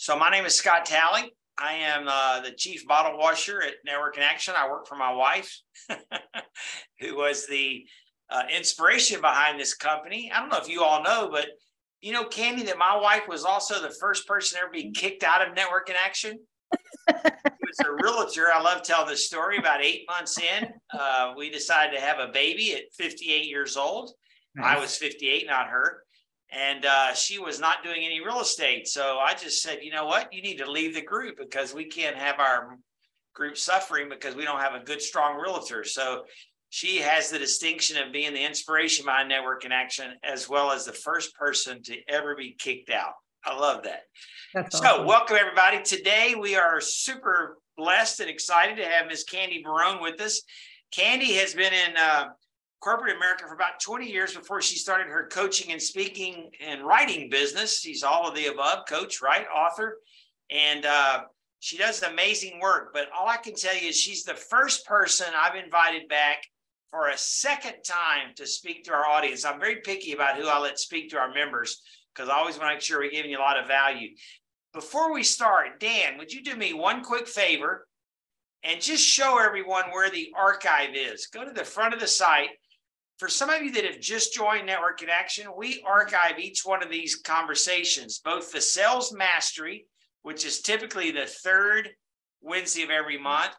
So my name is Scott Talley. I am the chief bottle washer at Network in Action. I work for my wife, who was the inspiration behind this company. I don't know if you all know, but you know, Candy, that my wife was also the first person to ever be kicked out of Network in Action. She was a realtor. I love telling this story. About 8 months in, we decided to have a baby at 58 years old. Nice. I was 58, not her. And she was not doing any real estate. So I just said, you know what? You need to leave the group because we can't have our group suffering because we don't have a good, strong realtor. So she has the distinction of being the inspiration behind Network in Action, as well as the first person to ever be kicked out. I love that. That's awesome. So welcome, everybody. Today, we are super blessed and excited to have Ms. Candy Barone with us. Candy has been in corporate America for about 20 years before she started her coaching and speaking and writing business. She's all of the above, coach, right, author, and she does amazing work. But all I can tell you is she's the first person I've invited back for a second time to speak to our audience. I'm very picky about who I let speak to our members because I always want to make sure we're giving you a lot of value. Before we start, Dan, would you do me one quick favor and just show everyone where the archive is? Go to the front of the site. For some of you that have just joined Network in Action, we archive each one of these conversations, both the Sales Mastery, which is typically the third Wednesday of every month,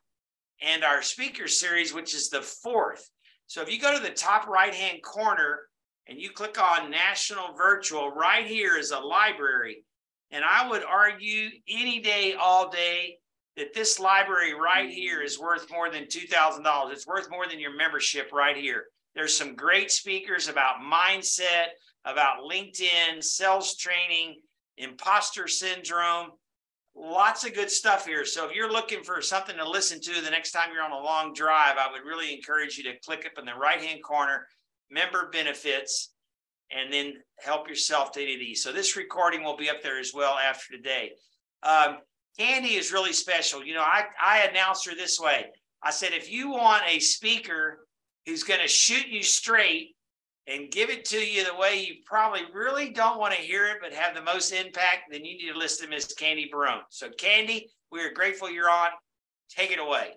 and our speaker series, which is the fourth. So if you go to the top right-hand corner and you click on National Virtual, right here is a library. And I would argue any day, all day, that this library right here is worth more than $2,000. It's worth more than your membership right here. There's some great speakers about mindset, about LinkedIn, sales training, imposter syndrome, lots of good stuff here. So if you're looking for something to listen to the next time you're on a long drive, I would really encourage you to click up in the right-hand corner, member benefits, and then help yourself to any of these. So this recording will be up there as well after today. Candy is really special. You know, I announced her this way. I said, if you want a speaker who's going to shoot you straight and give it to you the way you probably really don't want to hear it, but have the most impact, then you need to listen to Ms. Candy Barone. So Candy, we are grateful you're on. Take it away.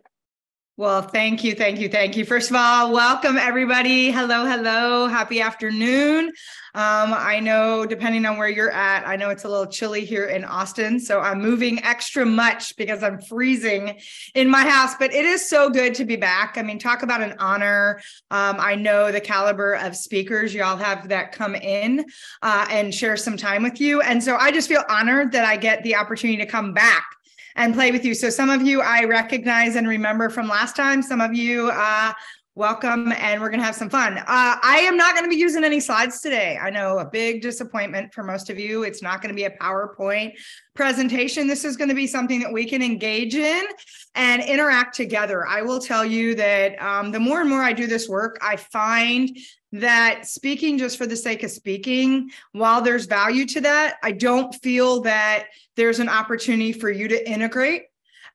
Well, thank you. Thank you. Thank you. First of all, welcome everybody. Hello, hello. Happy afternoon. I know depending on where you're at, I know it's a little chilly here in Austin, so I'm moving extra much because I'm freezing in my house, but it is so good to be back. I mean, talk about an honor. I know the caliber of speakers y'all have that come in and share some time with you. And so I just feel honored that I get the opportunity to come back and play with you. So some of you I recognize and remember from last time. Some of you, welcome, and we're going to have some fun. I am not going to be using any slides today. I know, a big disappointment for most of you. It's not going to be a PowerPoint presentation. This is going to be something that we can engage in and interact together. I will tell you that the more and more I do this work, I find that speaking just for the sake of speaking, while there's value to that, I don't feel that there's an opportunity for you to integrate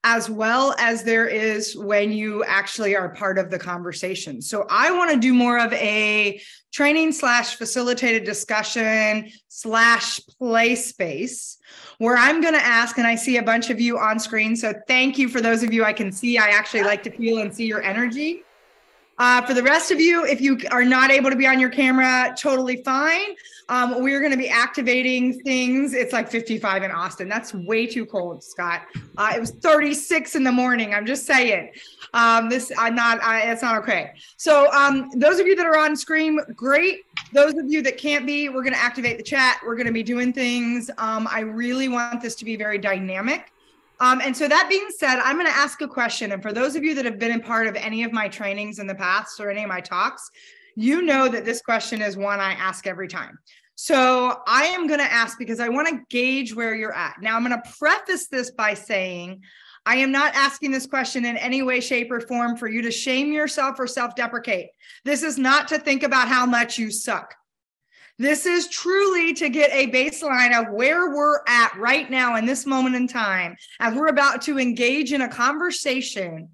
as well as there is when you actually are part of the conversation. So I want to do more of a training / facilitated discussion / play space where I'm going to ask, and I see a bunch of you on screen. So thank you for those of you I can see. I actually like to feel and see your energy. For the rest of you, if you are not able to be on your camera, totally fine. We're going to be activating things. It's like 55 in Austin. That's way too cold, Scott. It was 36 in the morning. I'm just saying. It's not okay. So those of you that are on screen, great. Those of you that can't be, we're going to activate the chat. We're going to be doing things. I really want this to be very dynamic. And so that being said, I'm going to ask a question. And for those of you that have been a part of any of my trainings in the past or any of my talks, you know that this question is one I ask every time. So I am going to ask because I want to gauge where you're at. Now, I'm going to preface this by saying, I am not asking this question in any way, shape, or form for you to shame yourself or self-deprecate. This is not to think about how much you suck. This is truly to get a baseline of where we're at right now in this moment in time, as we're about to engage in a conversation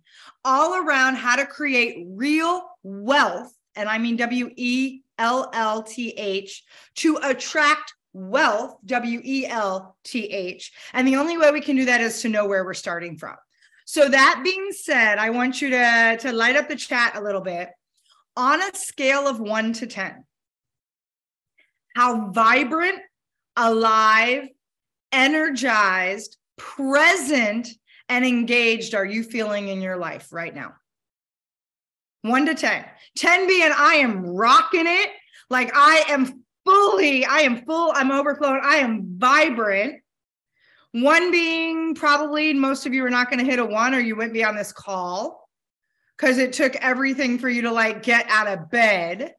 all around how to create real wealth, and I mean WELLth, to attract WELLth, WELLth. And the only way we can do that is to know where we're starting from. So that being said, I want you to light up the chat a little bit. On a scale of 1 to 10, how vibrant, alive, energized, present, and engaged are you feeling in your life right now? 1 to 10. 10 being I am rocking it. Like I am full, I'm overflowing, I am vibrant. 1 being probably most of you are not going to hit a 1 or you wouldn't be on this call because it took everything for you to like get out of bed.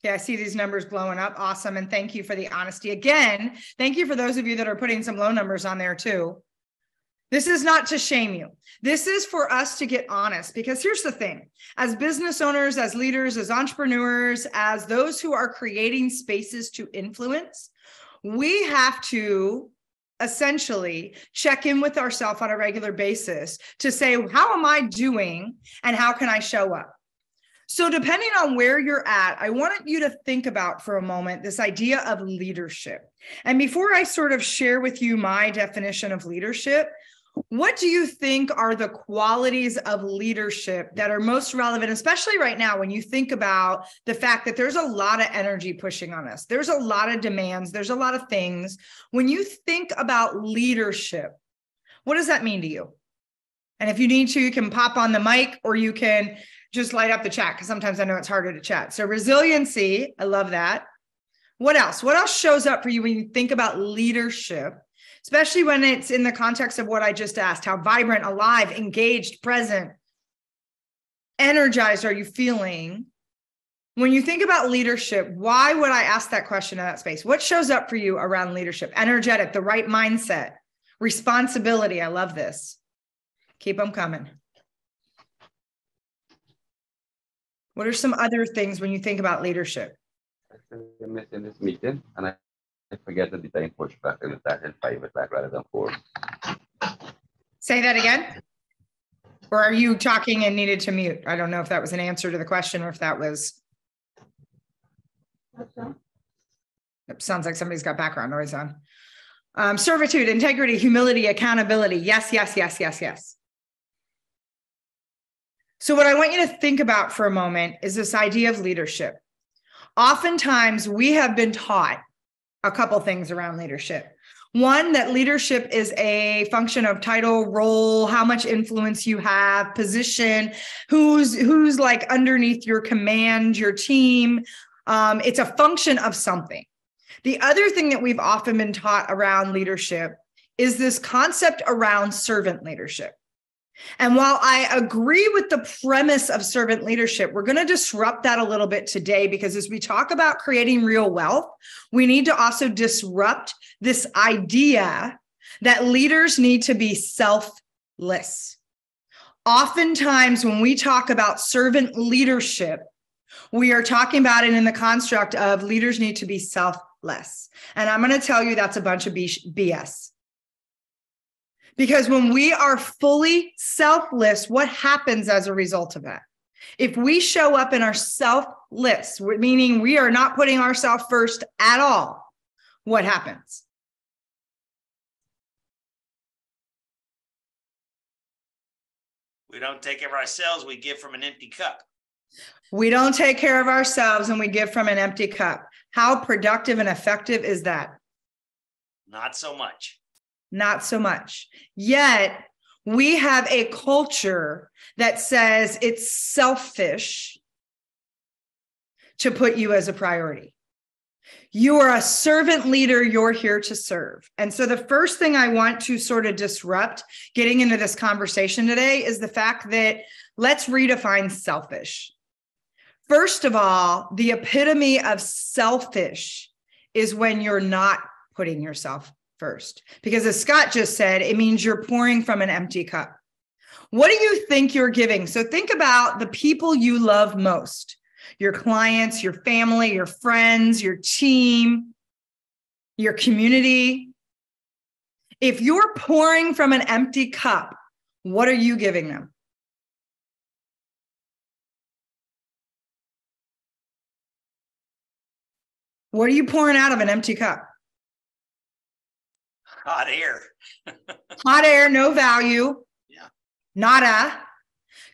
Yeah, I see these numbers blowing up. Awesome. And thank you for the honesty. Again, thank you for those of you that are putting some low numbers on there too. This is not to shame you. This is for us to get honest, because here's the thing. As business owners, as leaders, as entrepreneurs, as those who are creating spaces to influence, we have to essentially check in with ourselves on a regular basis to say, how am I doing and how can I show up? So depending on where you're at, I want you to think about for a moment this idea of leadership. And before I sort of share with you my definition of leadership, what do you think are the qualities of leadership that are most relevant, especially right now when you think about the fact that there's a lot of energy pushing on us? There's a lot of demands. There's a lot of things. When you think about leadership, what does that mean to you? And if you need to, you can pop on the mic or you can just light up the chat because sometimes I know it's harder to chat. So resiliency, I love that. What else? What else shows up for you when you think about leadership? Especially when it's in the context of what I just asked, how vibrant, alive, engaged, present, energized are you feeling? When you think about leadership, why would I ask that question in that space? What shows up for you around leadership? Energetic, the right mindset, responsibility. I love this. Keep them coming. What are some other things when you think about leadership? I missed in this meeting and I forget the design pushback and it's at 5 o'clock rather than 4. Say that again. Or are you talking and needed to mute? I don't know if that was an answer to the question or if that was. It sounds like somebody's got background noise on. Servitude, integrity, humility, accountability. Yes, yes, yes, yes, yes. So what I want you to think about for a moment is this idea of leadership. Oftentimes we have been taught a couple things around leadership. One, that leadership is a function of title, role, how much influence you have, position, who's like underneath your command, your team. It's a function of something. The other thing that we've often been taught around leadership is this concept around servant leadership. And while I agree with the premise of servant leadership, we're going to disrupt that a little bit today, because as we talk about creating real wealth, we need to also disrupt this idea that leaders need to be selfless. Oftentimes, when we talk about servant leadership, we are talking about it in the construct of leaders need to be selfless. And I'm going to tell you that's a bunch of BS. Because when we are fully selfless, what happens as a result of that? If we show up and are selfless, meaning we are not putting ourselves first at all, what happens? We don't take care of ourselves. We give from an empty cup. We don't take care of ourselves and we give from an empty cup. How productive and effective is that? Not so much. Not so much. Yet we have a culture that says it's selfish to put you as a priority. You are a servant leader. You're here to serve. And so the first thing I want to sort of disrupt getting into this conversation today is the fact that let's redefine selfish. First of all, the epitome of selfish is when you're not putting yourself first. Because as Scott just said, it means you're pouring from an empty cup. What do you think you're giving? So think about the people you love most, your clients, your family, your friends, your team, your community. If you're pouring from an empty cup, what are you giving them? What are you pouring out of an empty cup? Hot air. Hot air, no value. Yeah. Nada.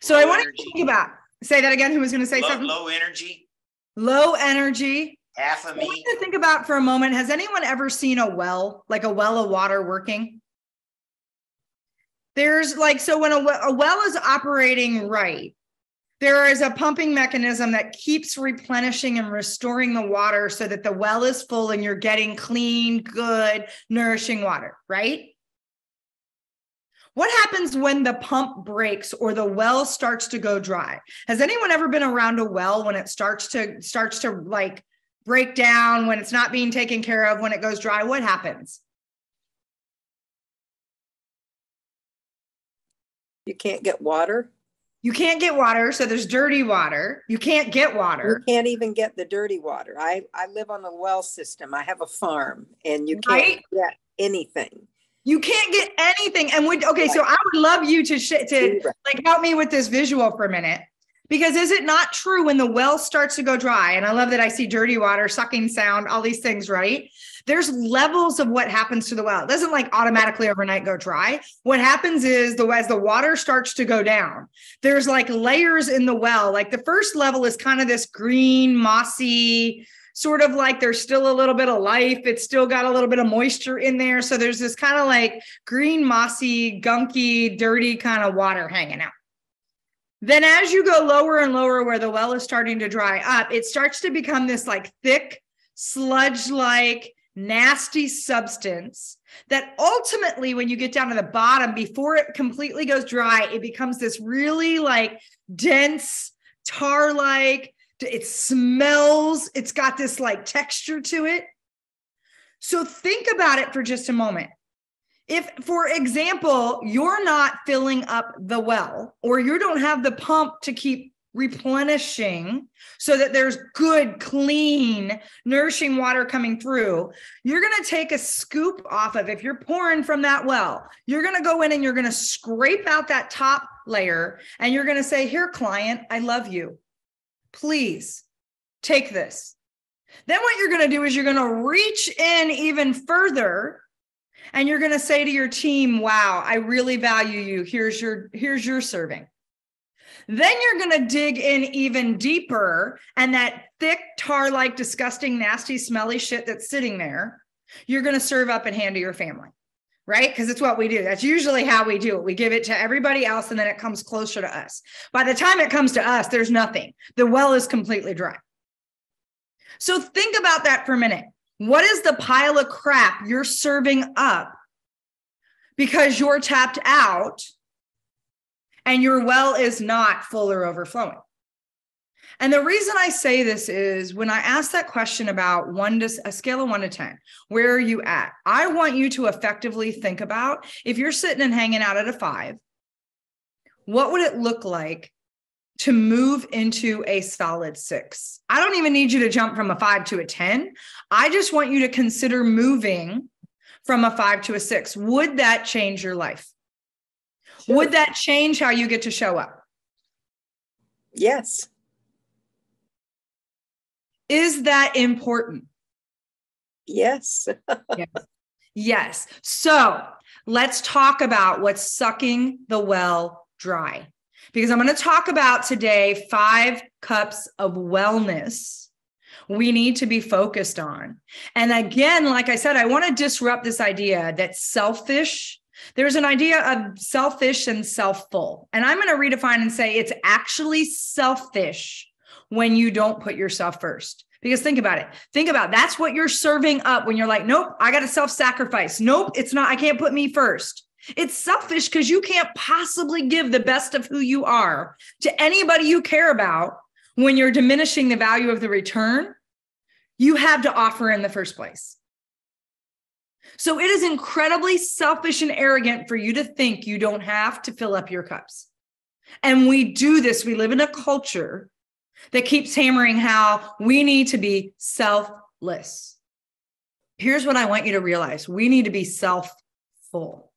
So Low I want energy. to think about, say that again. Who was going to say something? Low energy. Low energy. Half of I want me. you to think about for a moment, has anyone ever seen a well, like a well of water working? There's like, so when a well is operating right, there is a pumping mechanism that keeps replenishing and restoring the water so that the well is full and you're getting clean, good, nourishing water, right? What happens when the pump breaks or the well starts to go dry? Has anyone ever been around a well when it starts to like break down, when it's not being taken care of, when it goes dry? What happens? You can't get water. You can't get water, so there's dirty water. You can't get water. You can't even get the dirty water. I live on a well system. I have a farm, and you can't Right? get anything. You can't get anything. And so I would love you to like help me with this visual for a minute, because is it not true when the well starts to go dry? And I love that I see dirty water, sucking sound, all these things, right? There's levels of what happens to the well. It doesn't like automatically overnight go dry. What happens is as the water starts to go down, there's like layers in the well. Like the first level is kind of this green, mossy, sort of like there's still a little bit of life. It's still got a little bit of moisture in there. So there's this kind of like green, mossy, gunky, dirty kind of water hanging out. Then as you go lower and lower where the well is starting to dry up, it starts to become this like thick, sludge-like, nasty substance that ultimately, when you get down to the bottom, before it completely goes dry, it becomes this really like dense, tar-like, it smells, it's got this like texture to it. So think about it for just a moment. If, for example, you're not filling up the well, or you don't have the pump to keep replenishing so that there's good, clean, nourishing water coming through, you're going to take a scoop off of, if you're pouring from that well, you're going to go in and you're going to scrape out that top layer and you're going to say, here, client, I love you. Please take this. Then what you're going to do is you're going to reach in even further and you're going to say to your team, wow, I really value you. Here's your serving. Then you're going to dig in even deeper, and that thick, tar-like, disgusting, nasty, smelly shit that's sitting there, you're going to serve up and hand to your family, right? Because it's what we do. That's usually how we do it. We give it to everybody else, and then it comes closer to us. By the time it comes to us, there's nothing. The well is completely dry. So think about that for a minute. What is the pile of crap you're serving up because you're tapped out and your well is not full or overflowing? And the reason I say this is when I ask that question about a scale of 1 to 10, where are you at? I want you to effectively think about, if you're sitting and hanging out at a 5, what would it look like to move into a solid 6? I don't even need you to jump from a 5 to a 10. I just want you to consider moving from a 5 to a 6. Would that change your life? Sure. Would that change how you get to show up? Yes. Is that important? Yes. Yes. Yes. So let's talk about what's sucking the well dry. Because I'm going to talk about today 5 cups of wellness we need to be focused on. And again, like I said, I want to disrupt this idea that selfish. There's an idea of selfish and self-full. And I'm going to redefine and say it's actually selfish when you don't put yourself first. Because think about it. That's what you're serving up when you're like, nope, I got to self-sacrifice. Nope, it's not. I can't put me first. It's selfish because you can't possibly give the best of who you are to anybody you care about when you're diminishing the value of the return you have to offer in the first place. So it is incredibly selfish and arrogant for you to think you don't have to fill up your cups. And we do this. We live in a culture that keeps hammering how we need to be selfless. Here's what I want you to realize. We need to be self-full.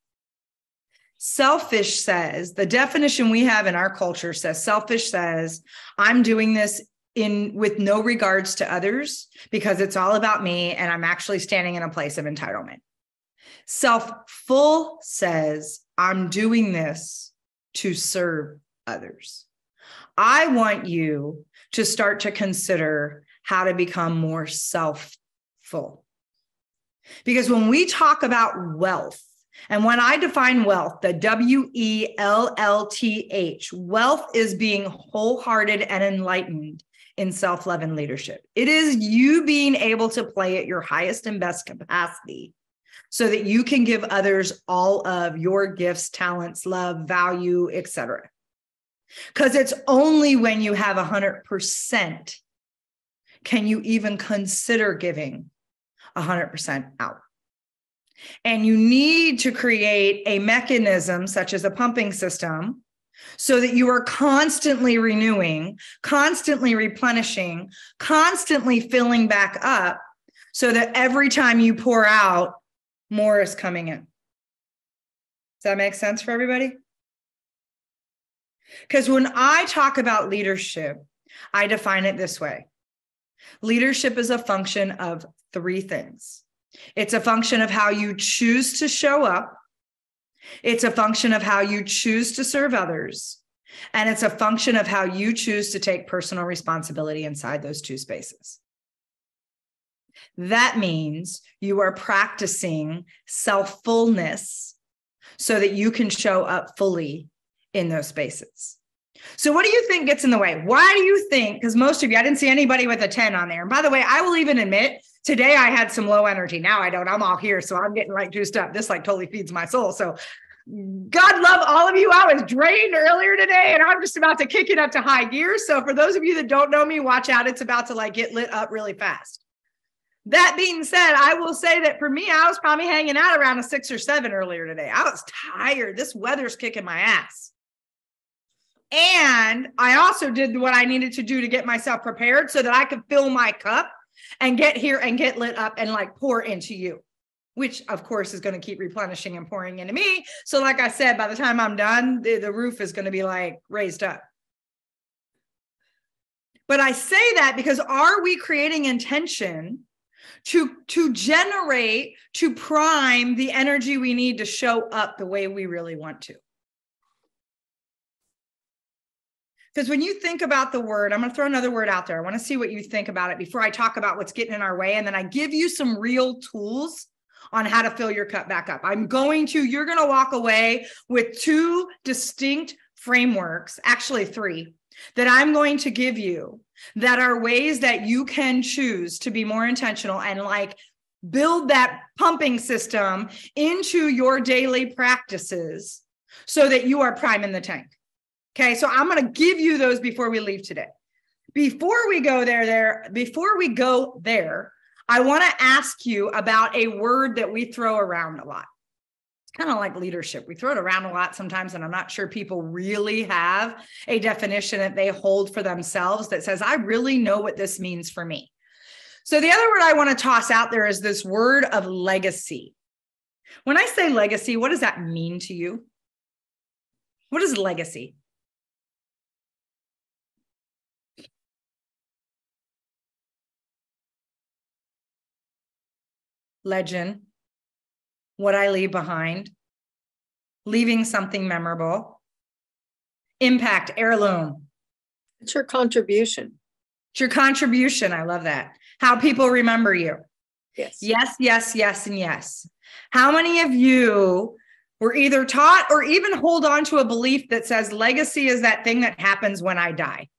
Selfish says, the definition we have in our culture says, selfish says, I'm doing this with no regards to others because it's all about me and I'm actually standing in a place of entitlement. Self-full says, I'm doing this to serve others. I want you to start to consider how to become more self-full. Because when we talk about wealth, and when I define wealth, the WELLTH, wealth is being wholehearted and enlightened in self-love and leadership. It is you being able to play at your highest and best capacity so that you can give others all of your gifts, talents, love, value, etc. Because it's only when you have 100% can you even consider giving 100% out. And you need to create a mechanism such as a pumping system so that you are constantly renewing, constantly replenishing, constantly filling back up so that every time you pour out, more is coming in. Does that make sense for everybody? Because when I talk about leadership, I define it this way. Leadership is a function of three things. It's a function of how you choose to show up. It's a function of how you choose to serve others. And it's a function of how you choose to take personal responsibility inside those two spaces. That means you are practicing self-fullness so that you can show up fully in those spaces. So what do you think gets in the way? Why do you think, because most of you, I didn't see anybody with a 10 on there. And by the way, I will even admit, today I had some low energy. Now I don't, I'm all here. So I'm getting like juiced up. This like totally feeds my soul. So God love all of you. I was drained earlier today and I'm just about to kick it up to high gear. So for those of you that don't know me, watch out. It's about to like get lit up really fast. That being said, I will say that for me, I was probably hanging out around a 6 or 7 earlier today. I was tired. This weather's kicking my ass. And I also did what I needed to do to get myself prepared so that I could fill my cup and get here and get lit up and like pour into you, which of course is going to keep replenishing and pouring into me. So like I said, by the time I'm done, the roof is going to be like raised up. But I say that because are we creating intention to generate, to prime the energy we need to show up the way we really want to? Because when you think about the word, I'm going to throw another word out there. I want to see what you think about it before I talk about what's getting in our way. And then I give you some real tools on how to fill your cup back up. You're going to walk away with 2 distinct frameworks, actually 3, that I'm going to give you that are ways that you can choose to be more intentional and like build that pumping system into your daily practices so that you are priming the tank. Okay, so I'm going to give you those before we leave today. Before we go there, I want to ask you about a word that we throw around a lot. It's kind of like leadership. We throw it around a lot sometimes, and I'm not sure people really have a definition that they hold for themselves that says, I really know what this means for me. So the other word I want to toss out there is this word of legacy. When I say legacy, what does that mean to you? What is legacy? Legend, what I leave behind, leaving something memorable, impact, heirloom. It's your contribution. It's your contribution. I love that. How people remember you. Yes. Yes, yes, yes, and yes. How many of you were either taught or even hold on to a belief that says legacy is that thing that happens when I die?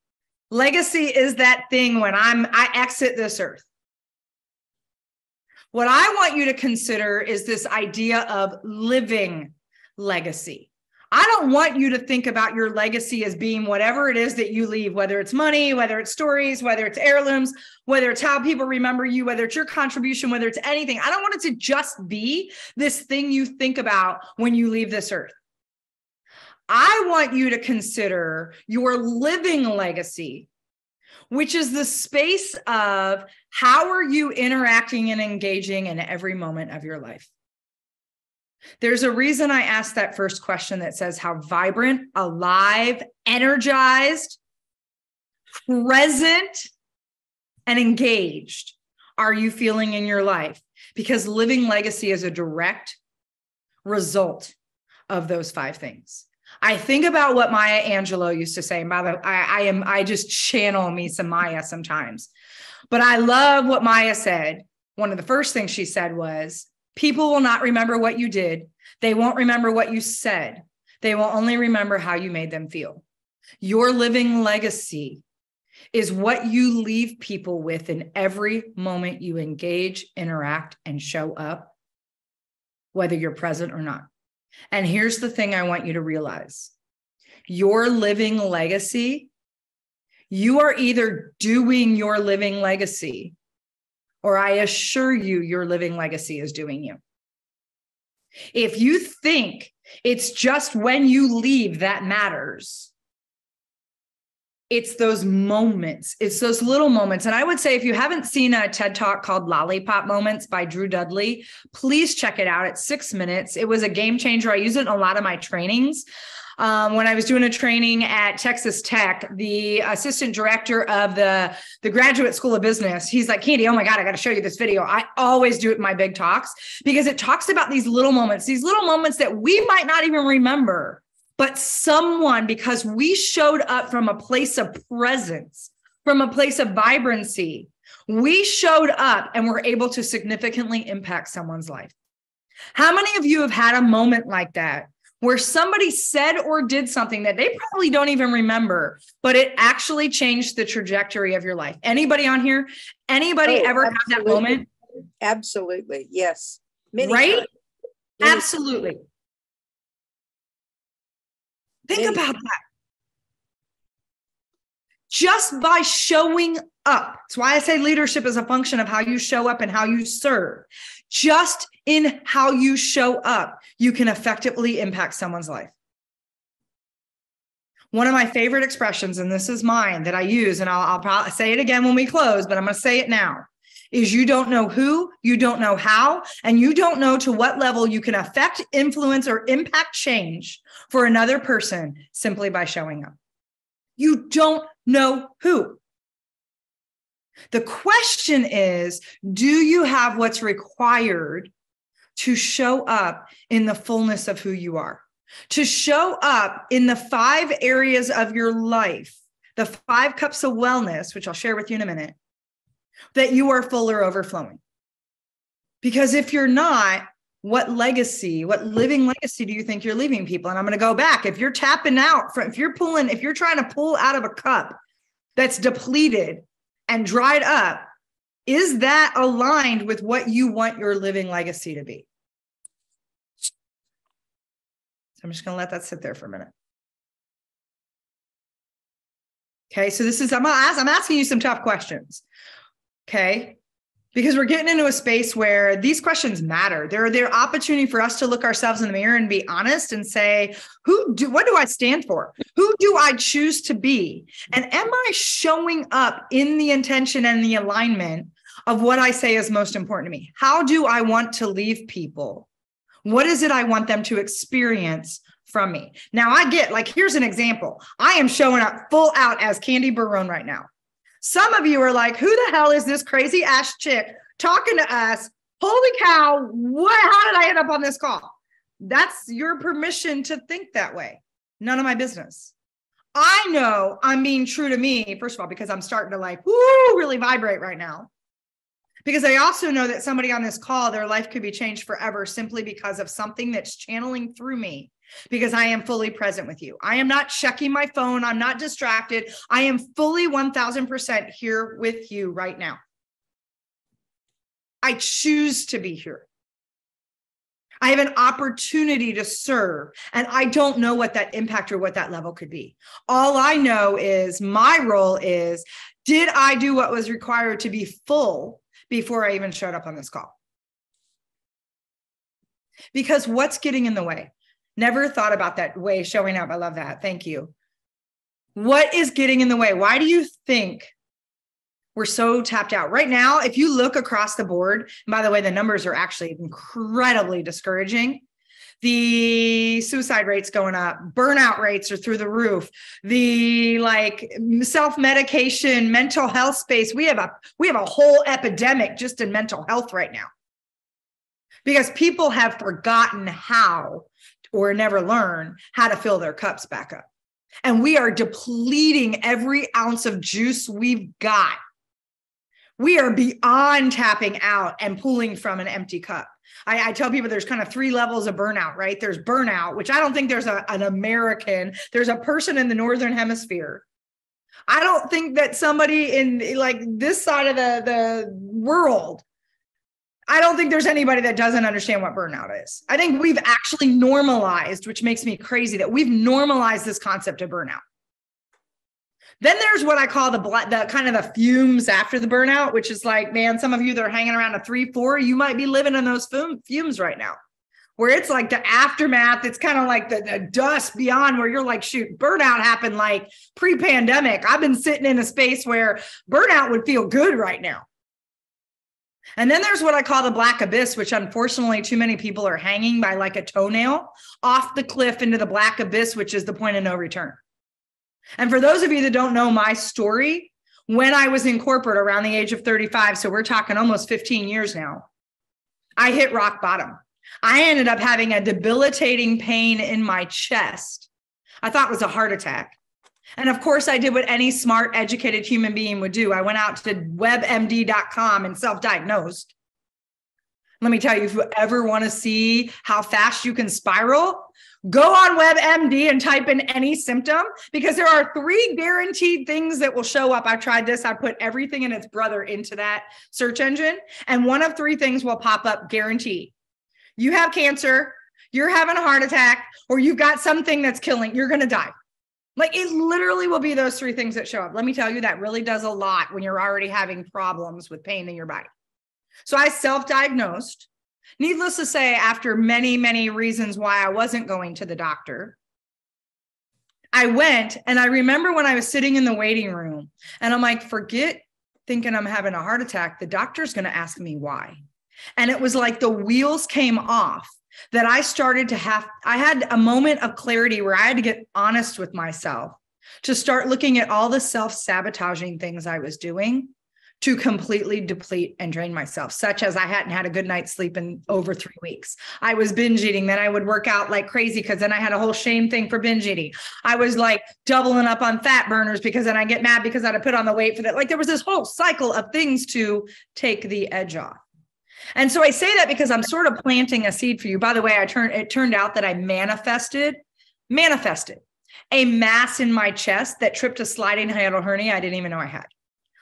Legacy is that thing when I exit this earth. What I want you to consider is this idea of living legacy. I don't want you to think about your legacy as being whatever it is that you leave, whether it's money, whether it's stories, whether it's heirlooms, whether it's how people remember you, whether it's your contribution, whether it's anything. I don't want it to just be this thing you think about when you leave this earth. I want you to consider your living legacy, which is the space of how are you interacting and engaging in every moment of your life? There's a reason I asked that first question that says how vibrant, alive, energized, present, and engaged are you feeling in your life? because living legacy is a direct result of those 5 things. I think about what Maya Angelou used to say. And by the way, I just channel me some Maya sometimes, but I love what Maya said. One of the first things she said was, people will not remember what you did. They won't remember what you said. They will only remember how you made them feel. Your living legacy is what you leave people with in every moment you engage, interact, and show up, whether you're present or not. And here's the thing I want you to realize. Your living legacy, you are either doing your living legacy, or I assure you, your living legacy is doing you. If you think it's just when you leave that matters, it's those moments, it's those little moments. And I would say, if you haven't seen a TED Talk called Lollipop Moments by Drew Dudley, please check it out. It's 6 minutes. It was a game changer. I use it in a lot of my trainings. When I was doing a training at Texas Tech, the assistant director of the Graduate School of Business, he's like, Candy, oh my God, I got to show you this video. I always do it in my big talks because it talks about these little moments that we might not even remember, but someone, because we showed up from a place of presence, from a place of vibrancy, we showed up and were able to significantly impact someone's life. How many of you have had a moment like that, where somebody said or did something that they probably don't even remember, but it actually changed the trajectory of your life? Anybody on here? Anybody ever had that moment? Absolutely. Yes. Many right? times. Absolutely. Think about that. Just by showing up. That's why I say leadership is a function of how you show up and how you serve. Just in how you show up, you can effectively impact someone's life. One of my favorite expressions, and this is mine that I use, and I'll probably say it again when we close, but I'm going to say it now, is you don't know who, you don't know how, and you don't know to what level you can affect, influence, or impact change for another person simply by showing up. You don't know who. The question is, do you have what's required to show up in the fullness of who you are? To show up in the 5 areas of your life, the 5 cups of wellness, which I'll share with you in a minute, that you are full or overflowing. Because if you're not, what legacy, what living legacy do you think you're leaving people? And I'm going to go back. If you're tapping out, if you're trying to pull out of a cup that's depleted and dried up, is that aligned with what you want your living legacy to be? So I'm just going to let that sit there for a minute. Okay, so I'm asking you some tough questions. Okay, because we're getting into a space where these questions matter. They're opportunity for us to look ourselves in the mirror and be honest and say, what do I stand for? Who do I choose to be? And am I showing up in the intention and the alignment of what I say is most important to me? How do I want to leave people? What is it I want them to experience from me? Now here's an example. I am showing up full out as Candy Barone right now. Some of you are like, who the hell is this crazy ass chick talking to us? Holy cow, how did I end up on this call? That's your permission to think that way. None of my business. I know I'm being true to me, first of all, because I'm starting to really vibrate right now. Because I also know that somebody on this call, their life could be changed forever simply because of something that's channeling through me. Because I am fully present with you. I am not checking my phone. I'm not distracted. I am fully 1000% here with you right now. I choose to be here. I have an opportunity to serve, and I don't know what that impact or what that level could be. All I know is my role is, did I do what was required to be full before I even showed up on this call? Because what's getting in the way? Never thought about that way showing up. I love that. Thank you. What is getting in the way? Why do you think we're so tapped out right now? If you look across the board, and by the way, the numbers are actually incredibly discouraging. The suicide rates going up, burnout rates are through the roof. The self-medication, mental health space. We have a whole epidemic just in mental health right now. because people have forgotten how, or never learn how to fill their cups back up. And we are depleting every ounce of juice we've got. We are beyond tapping out and pulling from an empty cup. I tell people there's kind of 3 levels of burnout, right? There's burnout, which I don't think there's an American, there's a person in the Northern Hemisphere. I don't think that somebody in like this side of the world, I don't think there's anybody that doesn't understand what burnout is. I think we've actually normalized, which makes me crazy, that we've normalized this concept of burnout. Then there's what I call the kind of the fumes after the burnout, which is like, man, some of you that are hanging around a 3-4, you might be living in those fumes right now, where it's like the aftermath. It's kind of like the dust beyond, where you're like, shoot, burnout happened like pre-pandemic. I've been sitting in a space where burnout would feel good right now. And then there's what I call the black abyss, which unfortunately too many people are hanging by like a toenail off the cliff into the black abyss, which is the point of no return. And for those of you that don't know my story, when I was in corporate around the age of 35, so we're talking almost 15 years now, I hit rock bottom. I ended up having a debilitating pain in my chest. I thought it was a heart attack. And of course, I did what any smart, educated human being would do. I went out to webmd.com and self-diagnosed. Let me tell you, if you ever want to see how fast you can spiral, go on WebMD and type in any symptom, because there are 3 guaranteed things that will show up. I tried this. I put everything and its brother into that search engine, and one of 3 things will pop up guaranteed. You have cancer, you're having a heart attack, or you've got something that's killing, you're going to die. Like, it literally will be those 3 things that show up. Let me tell you, that really does a lot when you're already having problems with pain in your body. So I self-diagnosed. Needless to say, after many, many reasons why I wasn't going to the doctor, I went, and I remember when I was sitting in the waiting room and I'm like, forget thinking I'm having a heart attack. The doctor's going to ask me why. And it was like the wheels came off, that I started to I had a moment of clarity where I had to get honest with myself, to start looking at all the self-sabotaging things I was doing to completely deplete and drain myself, such as I hadn't had a good night's sleep in over 3 weeks. I was binge eating. Then I would work out like crazy, because then I had a whole shame thing for binge eating. I was like doubling up on fat burners, because then I get mad because I had to put on the weight for that. Like, there was this whole cycle of things to take the edge off. And so I say that because I'm sort of planting a seed for you. By the way, it turned out that I manifested a mass in my chest that tripped a sliding hiatal hernia I didn't even know I had.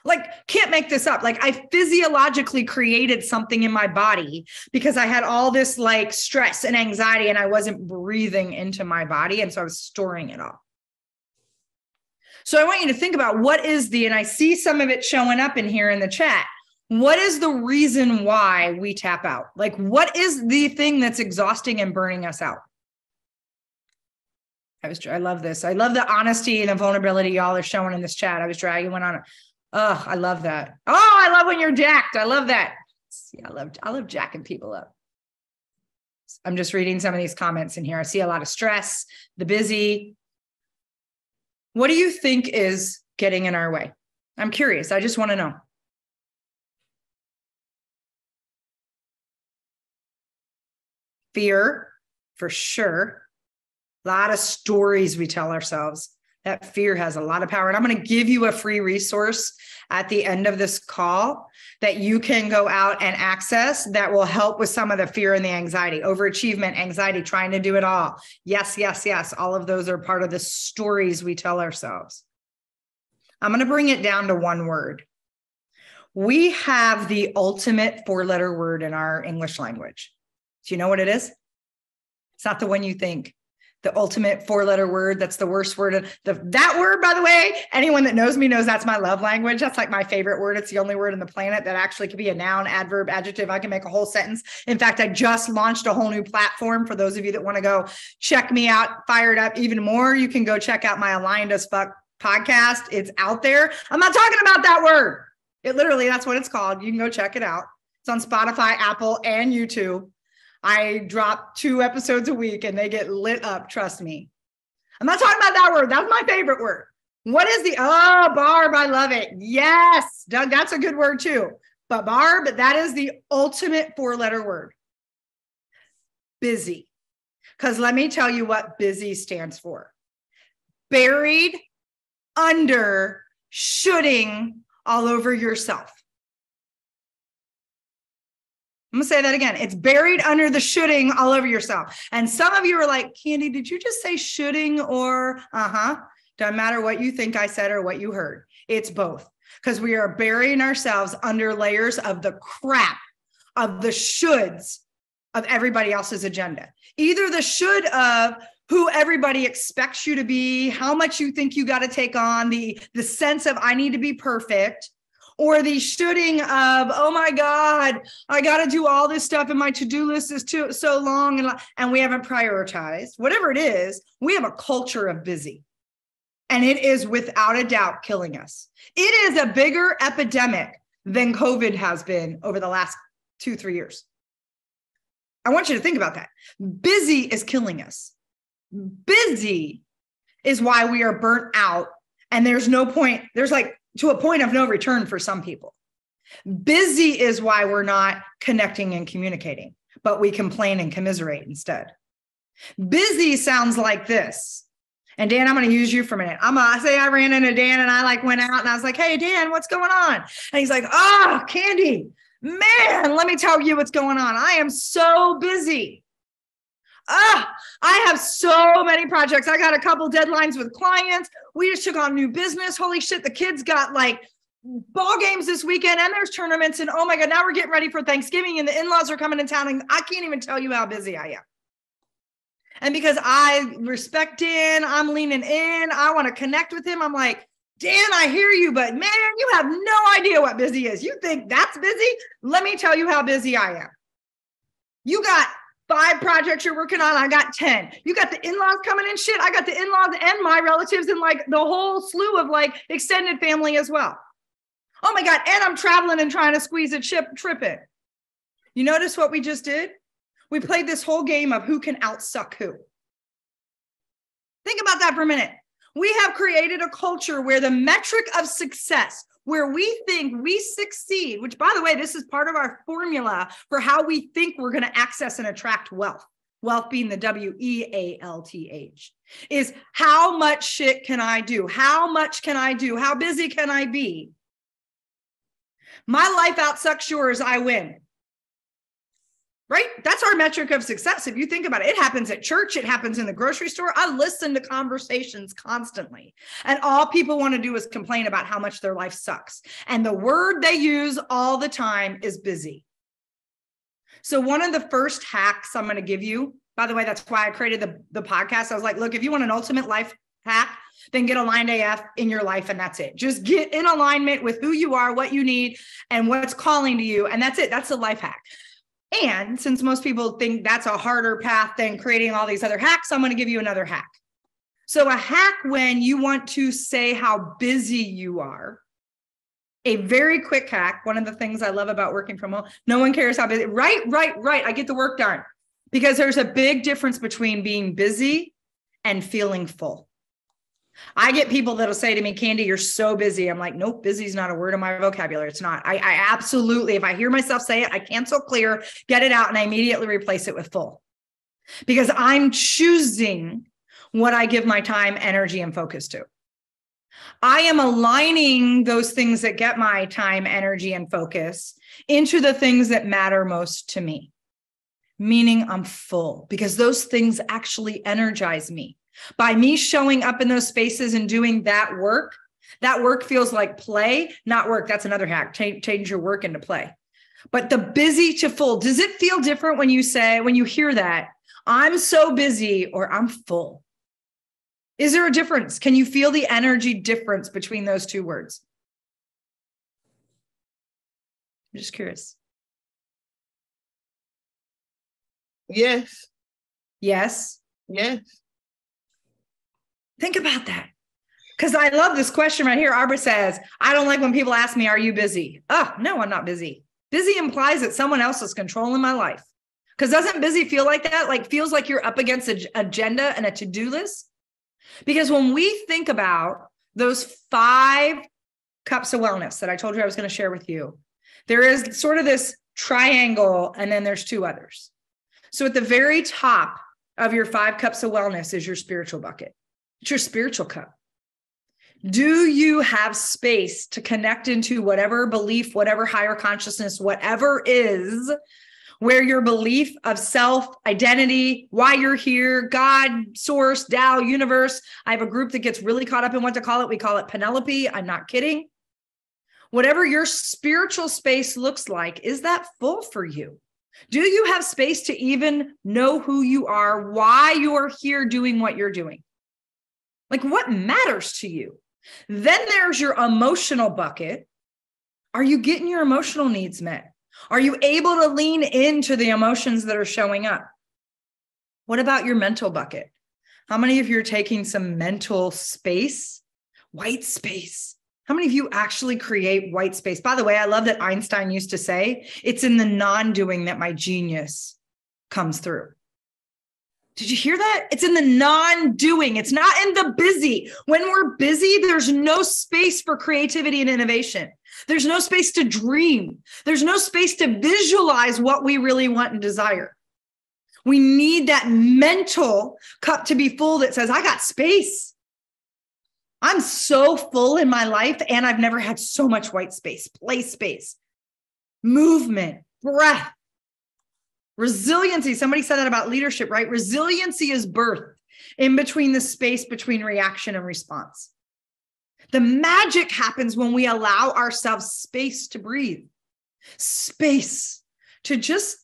Like, can't make this up. Like, I physiologically created something in my body because I had all this like stress and anxiety, and I wasn't breathing into my body. And so I was storing it all. So I want you to think about and I see some of it showing up in here in the chat. What is the reason why we tap out? Like, what is the thing that's exhausting and burning us out? I love this. I love the honesty and the vulnerability y'all are showing in this chat. I was dragging one on it. Oh, I love that. Oh, I love when you're jacked. I love that. See, I love jacking people up. I'm just reading some of these comments in here. I see a lot of stress, the busy. What do you think is getting in our way? I'm curious. I just want to know. Fear, for sure. A lot of stories we tell ourselves. That fear has a lot of power. And I'm going to give you a free resource at the end of this call that you can go out and access that will help with some of the fear and the anxiety, overachievement, anxiety, trying to do it all. Yes, yes, yes. All of those are part of the stories we tell ourselves. I'm going to bring it down to one word. We have the ultimate 4-letter word in our English language. Do you know what it is? It's not the one you think. The ultimate 4-letter word, that's the worst word. That word, by the way, anyone that knows me knows that's my love language. That's like my favorite word. It's the only word on the planet that actually could be a noun, adverb, adjective. I can make a whole sentence. In fact, I just launched a whole new platform for those of you that want to go check me out, fire it up even more. You can go check out my Aligned as Fuck podcast. It's out there. I'm not talking about that word. It literally, that's what it's called. You can go check it out. It's on Spotify, Apple, and YouTube. I drop 2 episodes a week and they get lit up. Trust me. I'm not talking about that word. That's my favorite word. What is Barb? I love it. Yes, Doug, that's a good word too. But Barb, that is the ultimate 4-letter word. busy. Because let me tell you what busy stands for. Buried under shoulding all over yourself. I'm going to say that again. It's buried under the shoulding all over yourself. And some of you are like, Candy, did you just say shoulding or Doesn't matter what you think I said or what you heard. It's both. Because we are burying ourselves under layers of the crap, of the shoulds of everybody else's agenda. Either the should of who everybody expects you to be, how much you think you got to take on, the sense of I need to be perfect, or the shoulding of, oh my God, I got to do all this stuff and my to-do list is so long and we haven't prioritized. Whatever it is, we have a culture of busy. And it is without a doubt killing us. It is a bigger epidemic than COVID has been over the last 2-3 years. I want you to think about that. Busy is killing us. Busy is why we are burnt out. And there's no point, there's like to a point of no return for some people. Busy is why we're not connecting and communicating, but we complain and commiserate instead. Busy sounds like this. And Dan, I'm going to use you for a minute. I say I ran into Dan and I went out and I was like, hey, Dan, what's going on? And he's like, Candy, man, let me tell you what's going on. I am so busy. I have so many projects. I got a couple deadlines with clients. We just took on new business. Holy shit. The kids got ball games this weekend and there's tournaments. And oh my God, now we're getting ready for Thanksgiving and the in-laws are coming to town. And I can't even tell you how busy I am. And because I respect Dan, I'm leaning in. I want to connect with him. I'm like, Dan, I hear you, but man, you have no idea what busy is. You think that's busy? Let me tell you how busy I am. You got 5 projects you're working on. I got 10. You got the in-laws coming in. Shit, I got the in-laws and my relatives and the whole slew of extended family as well. Oh my God. And I'm traveling and trying to squeeze a trip in. You notice what we just did? We played this whole game of who can outsuck who. Think about that for a minute. We have created a culture where the metric of success, where we think we succeed, which by the way, this is part of our formula for how we think we're going to access and attract wealth. Wealth being the WEALTH, is how much shit can I do? How much can I do? How busy can I be? My life outsucks yours, I win. Right? That's our metric of success. If you think about it, it happens at church. It happens in the grocery store. I listen to conversations constantly. And all people want to do is complain about how much their life sucks. And the word they use all the time is busy. So one of the first hacks I'm going to give you, by the way, that's why I created the podcast. I was like, look, if you want an ultimate life hack, then get aligned AF in your life. And that's it. Just get in alignment with who you are, what you need, and what's calling to you. And that's it. That's the life hack. And since most people think that's a harder path than creating all these other hacks, I'm going to give you another hack. So a hack when you want to say how busy you are, a very quick hack. One of the things I love about working from home, no one cares how busy, right. I get the work done, because there's a big difference between being busy and feeling full. I get people that'll say to me, Candy, you're so busy. I'm like, nope, busy is not a word in my vocabulary. It's not. I absolutely, if I hear myself say it, I cancel clear, get it out, and I immediately replace it with full. Because I'm choosing what I give my time, energy, and focus to. I am aligning those things that get my time, energy, and focus into the things that matter most to me. Meaning I'm full, because those things actually energize me. By me showing up in those spaces and doing that work feels like play, not work. That's another hack. Change your work into play. But the busy to full, does it feel different when you hear that, I'm so busy or I'm full? Is there a difference? Can you feel the energy difference between those two words? I'm just curious. Yes. Yes. Yes. Think about that. Because I love this question right here. Arbor says, I don't like when people ask me, are you busy? Oh, no, I'm not busy. Busy implies that someone else is controlling my life. Because doesn't busy feel like that? Feels like you're up against an agenda and a to-do list? Because when we think about those 5 cups of wellness that I told you I was going to share with you, there is sort of this triangle, and then there's 2 others. So at the very top of your 5 cups of wellness is your spiritual bucket. It's your spiritual cup. Do you have space to connect into whatever belief, whatever higher consciousness, whatever is, where your belief of self, identity, why you're here, God, source, Tao, universe. I have a group that gets really caught up in what to call it. We call it Penelope. I'm not kidding. Whatever your spiritual space looks like, is that full for you? Do you have space to even know who you are, why you're here doing what you're doing? Like, what matters to you? Then there's your emotional bucket. Are you getting your emotional needs met? Are you able to lean into the emotions that are showing up? What about your mental bucket? How many of you are taking some mental space, white space? How many of you actually create white space? By the way, I love that Einstein used to say, it's in the non-doing that my genius comes through. Did you hear that? It's in the non-doing. It's not in the busy. When we're busy, there's no space for creativity and innovation. There's no space to dream. There's no space to visualize what we really want and desire. We need that mental cup to be full that says, I got space. I'm so full in my life, and I've never had so much white space, play space, movement, breath. Resiliency. Somebody said that about leadership, right? Resiliency is birth in between the space between reaction and response. The magic happens when we allow ourselves space to breathe, space to just,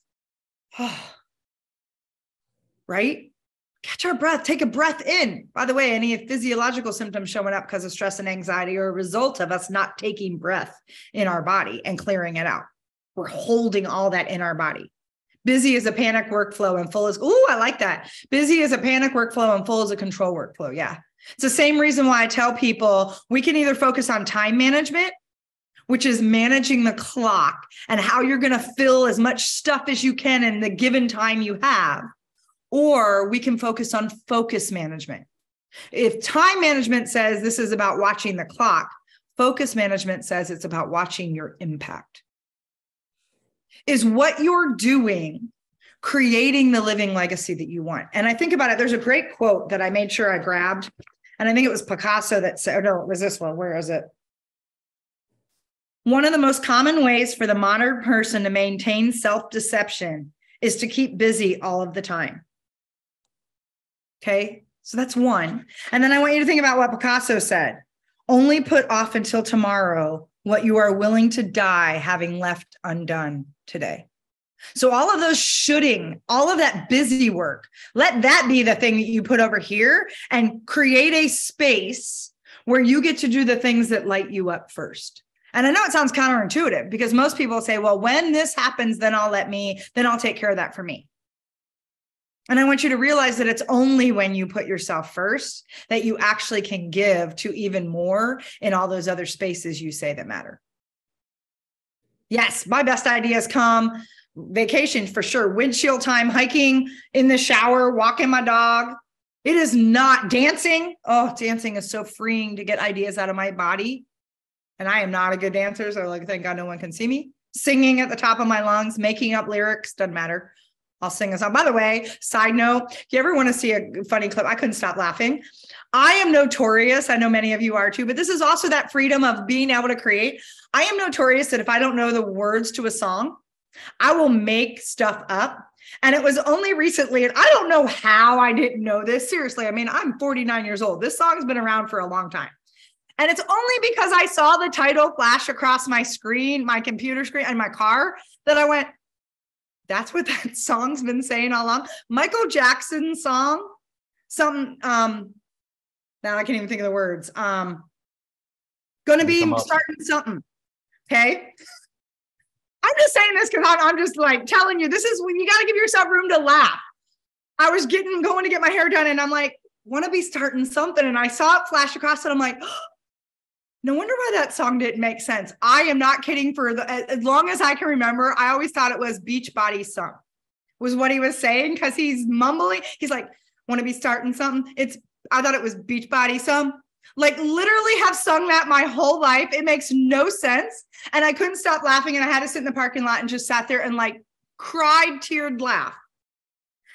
right? Catch our breath, take a breath in. By the way, any physiological symptoms showing up because of stress and anxiety are a result of us not taking breath in our body and clearing it out. We're holding all that in our body. Busy is a panic workflow and full is, I like that. Busy is a panic workflow and full is a control workflow. Yeah. It's the same reason why I tell people we can either focus on time management, which is managing the clock and how you're going to fill as much stuff as you can in the given time you have, or we can focus on focus management. If time management says this is about watching the clock, focus management says it's about watching your impact. Is what you're doing creating the living legacy that you want? And I think about it, there's a great quote that I made sure I grabbed, and I think it was Picasso that said, no, it was this one. Where is it? One of the most common ways for the modern person to maintain self-deception is to keep busy all of the time. Okay, so that's one. And then I want you to think about what Picasso said. Only put off until tomorrow what you are willing to die having left undone today. So all of those shoulding, all of that busy work, let that be the thing that you put over here and create a space where you get to do the things that light you up first. And I know it sounds counterintuitive because most people say, well, when this happens, then I'll take care of that for me. And I want you to realize that it's only when you put yourself first that you actually can give to even more in all those other spaces you say that matter. Yes, my best ideas come vacation for sure. Windshield time, hiking, in the shower, walking my dog. It is not dancing. Oh, dancing is so freeing to get ideas out of my body. And I am not a good dancer, so thank God no one can see me. Singing at the top of my lungs, making up lyrics, doesn't matter. I'll sing a song. By the way, side note, if you ever want to see a funny clip, I couldn't stop laughing. I am notorious. I know many of you are too, but this is also that freedom of being able to create. I am notorious that if I don't know the words to a song, I will make stuff up. And it was only recently, and I don't know how I didn't know this. Seriously, I mean, I'm 49 years old. This song's been around for a long time. And it's only because I saw the title flash across my screen, my computer screen, and my car that I went, that's what that song's been saying all along. Michael Jackson's song, now I can't even think of the words. Gonna be starting something. Okay. I'm just saying this because I'm just like telling you, this is when you got to give yourself room to laugh. I was going to get my hair done and I'm like, want to be starting something. And I saw it flash across and I'm like, oh, no wonder why that song didn't make sense. I am not kidding. As long as I can remember, I always thought it was Beachbody song was what he was saying because he's mumbling. He's like, want to be starting something. I thought it was Beachbody song. Like literally have sung that my whole life. It makes no sense. And I couldn't stop laughing. And I had to sit in the parking lot and just sat there and like cried, teared, laugh.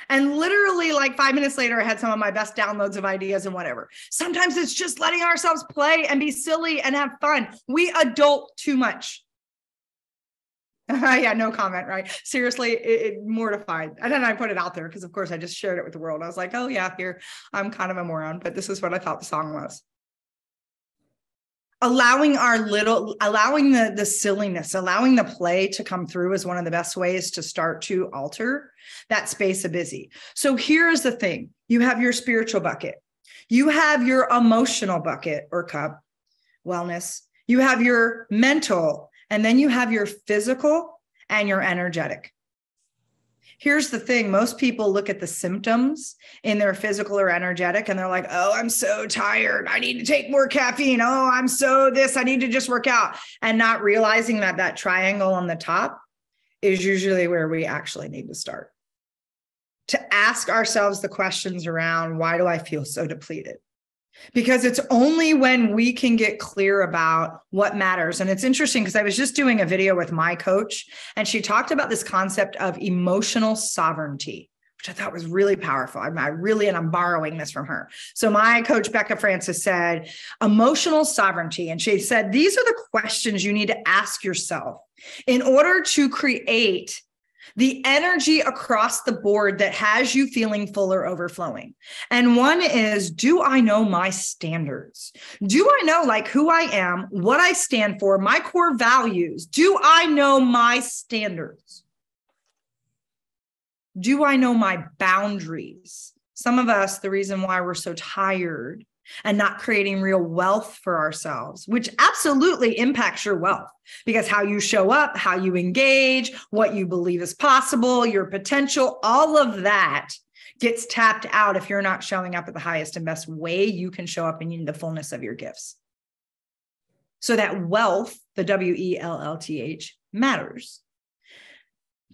And literally like 5 minutes later, I had some of my best downloads of ideas and whatever. Sometimes it's just letting ourselves play and be silly and have fun. We adult too much. Yeah, no comment, right? Seriously, it mortified. And then I put it out there because, of course, I just shared it with the world. I was like, oh, yeah, here, I'm kind of a moron, but this is what I thought the song was. Allowing the silliness, allowing the play to come through is one of the best ways to start to alter that space of busy. So here's the thing. You have your spiritual bucket. You have your emotional bucket or cup, wellness. You have your mental, and then you have your physical and your energetic. Here's the thing. Most people look at the symptoms in their physical or energetic, and they're like, oh, I'm so tired. I need to take more caffeine. Oh, I'm so this. I need to just work out. And not realizing that that triangle on the top is usually where we actually need to start. To ask ourselves the questions around, why do I feel so depleted? Because it's only when we can get clear about what matters. And it's interesting because I was just doing a video with my coach, and she talked about this concept of emotional sovereignty, which I thought was really powerful. And I'm borrowing this from her. So my coach, Becca Francis, said emotional sovereignty. And she said, these are the questions you need to ask yourself in order to create the energy across the board that has you feeling full or overflowing. And one is, do I know my standards? Do I know like who I am, what I stand for, my core values? Do I know my standards? Do I know my boundaries? Some of us, the reason why we're so tired and not creating real wealth for ourselves, which absolutely impacts your wealth, because how you show up, how you engage, what you believe is possible, your potential, all of that gets tapped out if you're not showing up at the highest and best way you can show up in the fullness of your gifts. So that wealth, the WELLth, matters.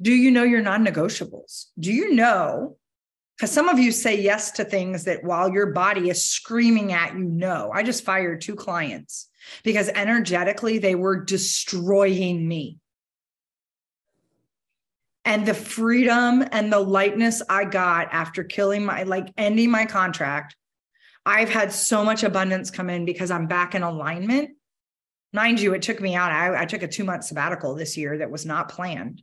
Do you know your non-negotiables? Do you know? Because some of you say yes to things that while your body is screaming at you, no. I just fired 2 clients because energetically they were destroying me. And the freedom and the lightness I got after ending my contract, I've had so much abundance come in because I'm back in alignment. Mind you, it took me out. I took a 2-month sabbatical this year that was not planned.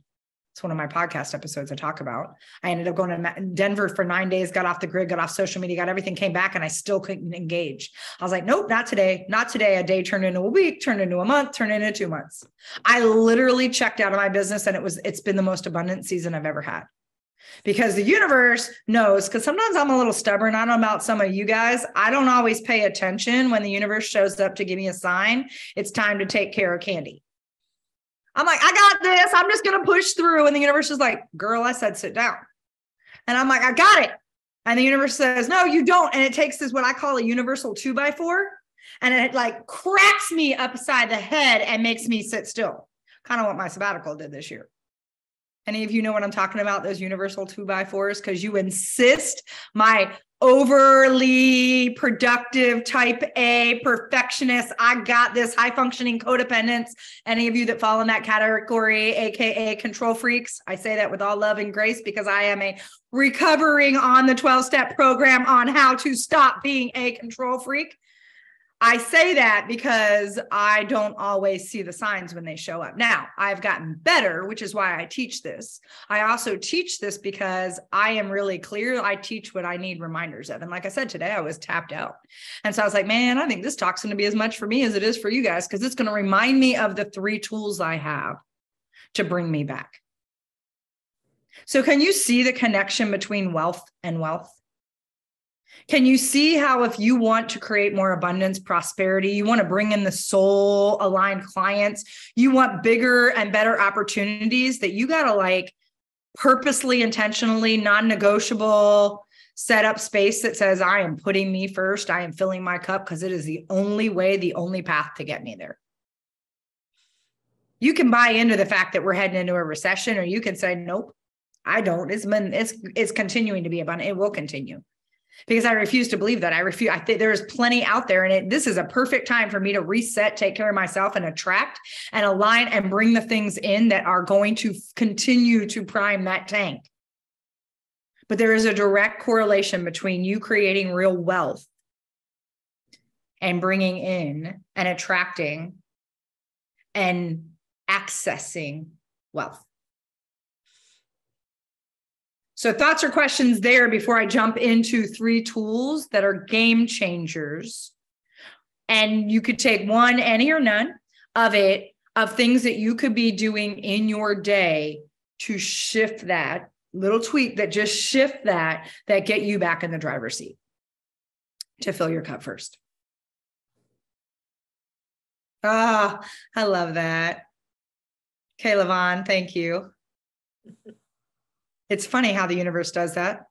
It's one of my podcast episodes I talk about. I ended up going to Denver for 9 days, got off the grid, got off social media, got everything, came back, and I still couldn't engage. I was like, nope, not today, not today. A day turned into a week, turned into a month, turned into 2 months. I literally checked out of my business, and it's been the most abundant season I've ever had. Because the universe knows, because sometimes I'm a little stubborn. I don't know about some of you guys. I don't always pay attention when the universe shows up to give me a sign. It's time to take care of Candy. I'm like, I got this. I'm just going to push through. And the universe is like, girl, I said, sit down. And I'm like, I got it. And the universe says, no, you don't. And it takes this, what I call a universal 2x4. And it like cracks me upside the head and makes me sit still. Kind of what my sabbatical did this year. Any of you know what I'm talking about? Those universal 2x4s? Because you insist my overly productive type A perfectionist, I got this, high functioning codependents. Any of you that fall in that category, AKA control freaks, I say that with all love and grace because I am a recovering on the 12-step program on how to stop being a control freak. I say that because I don't always see the signs when they show up. Now, I've gotten better, which is why I teach this. I also teach this because I am really clear. I teach what I need reminders of. And like I said, today I was tapped out. And so I was like, man, I think this talk's going to be as much for me as it is for you guys, because it's going to remind me of the 3 tools I have to bring me back. So can you see the connection between wealth and wealth? Can you see how if you want to create more abundance, prosperity, you want to bring in the soul aligned clients, you want bigger and better opportunities, that you got to like purposely, intentionally, non-negotiable set up space that says, I am putting me first. I am filling my cup because it is the only way, the only path to get me there. You can buy into the fact that we're heading into a recession, or you can say, nope, I don't. It's continuing to be abundant. It will continue. Because I refuse to believe that. I think there is plenty out there, and this is a perfect time for me to reset, take care of myself, and attract and align and bring the things in that are going to continue to prime that tank. But there is a direct correlation between you creating real wealth and bringing in and attracting and accessing wealth. So thoughts or questions there before I jump into 3 tools that are game changers. And you could take one, any or none of it, of things that you could be doing in your day to shift that little tweak, that just shift that get you back in the driver's seat to fill your cup first. Ah, I love that. Okay, Lavon, thank you. It's funny how the universe does that.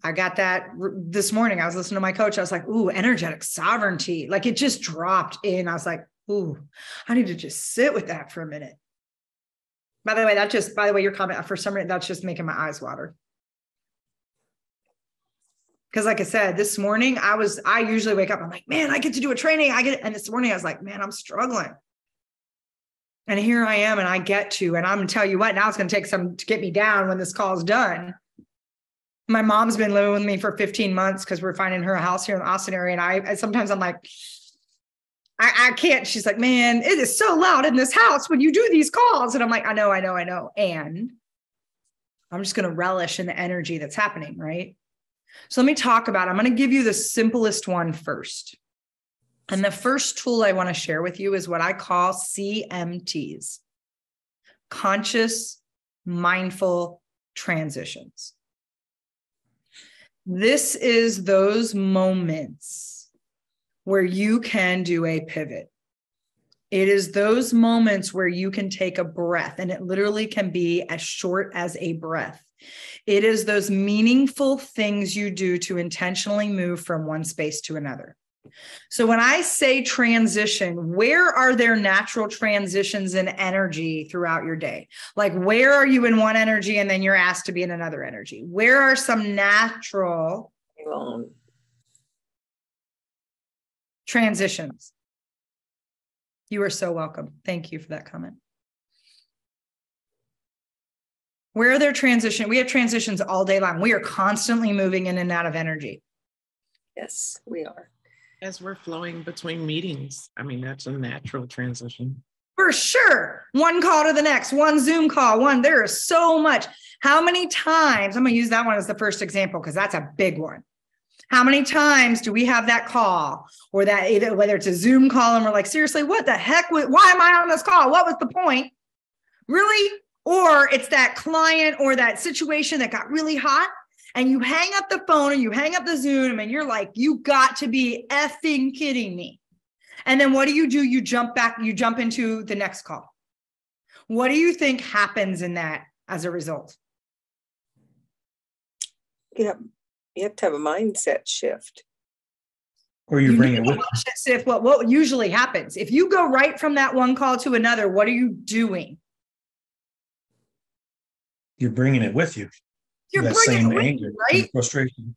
I got that this morning. I was listening to my coach. I was like, ooh, energetic sovereignty. Like it just dropped in. I was like, ooh, I need to just sit with that for a minute. By the way, your comment, for some reason, that's just making my eyes water. Because like I said, this morning, I usually wake up, I'm like, man, I get to do a training. And this morning I was like, man, I'm struggling. And here I am, and I get to, and I'm going to tell you what, now it's going to take some to get me down when this call is done. My mom's been living with me for 15 months because we're finding her a house here in the Austin area. And sometimes I'm like, I can't. She's like, man, it is so loud in this house when you do these calls. And I'm like, I know. And I'm just going to relish in the energy that's happening, right? So let me talk about it. I'm going to give you the simplest one first. And the first tool I want to share with you is what I call CMTs, conscious, mindful transitions. This is those moments where you can do a pivot. It is those moments where you can take a breath, and it literally can be as short as a breath. It is those meaningful things you do to intentionally move from one space to another. So when I say transition, where are there natural transitions in energy throughout your day? Like where are you in one energy and then you're asked to be in another energy? Where are some natural transitions? You are so welcome. Thank you for that comment. Where are there transitions? We have transitions all day long. We are constantly moving in and out of energy. Yes, we are. As we're flowing between meetings. I mean, that's a natural transition. For sure. One call to the next, one Zoom call, there is so much. How many times, I'm going to use that one as the first example because that's a big one. How many times do we have that call or that either, whether it's a Zoom call and we're like, seriously, what the heck? Why am I on this call? What was the point? Really? Or it's that client or that situation that got really hot. And you hang up the phone and you hang up the Zoom and you're like, you got to be effing kidding me. And then what do? You jump back, you jump into the next call. What do you think happens in that as a result? You have to have a mindset shift. Or you bring it with you. What usually happens? If you go right from that one call to another, what are you doing? You're bringing it with you. You're that bringing same it with anger, you, right? Frustration.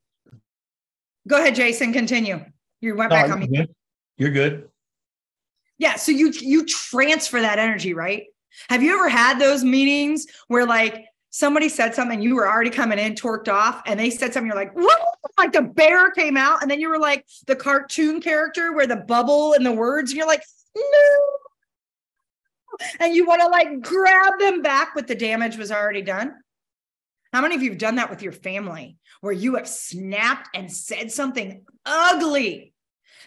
Go ahead, Jason, continue. You went back on me. You're good. Yeah, so you transfer that energy, right? Have you ever had those meetings where like somebody said something, you were already coming in, torqued off, and they said something, you're like, what? Like the bear came out, and then you were like the cartoon character where the bubble and the words, and you're like, no. And you want to like grab them back, but the damage was already done. How many of you have done that with your family where you have snapped and said something ugly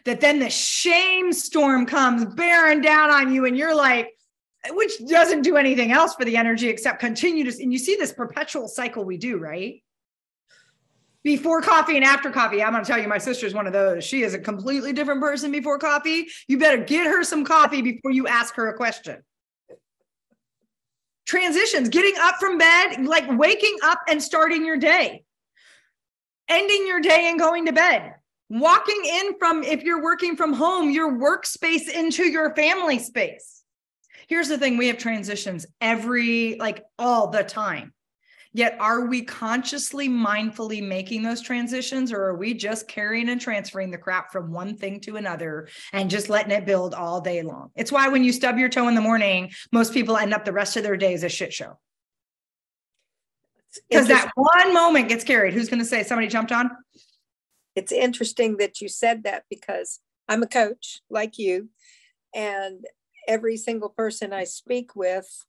that then the shame storm comes bearing down on you and you're like, which doesn't do anything else for the energy except continue to, and you see this perpetual cycle we do, right? Before coffee and after coffee. I'm going to tell you, my sister's one of those. She is a completely different person before coffee. You better get her some coffee before you ask her a question. Transitions, getting up from bed, like waking up and starting your day, ending your day and going to bed, walking in from, if you're working from home, your workspace into your family space. Here's the thing. We have transitions all the time. Yet are we consciously, mindfully making those transitions, or are we just carrying and transferring the crap from one thing to another and just letting it build all day long? It's why when you stub your toe in the morning, most people end up the rest of their day as a shit show. Because that one moment gets carried. Who's going to say somebody jumped on? It's interesting that you said that, because I'm a coach like you, and every single person I speak with,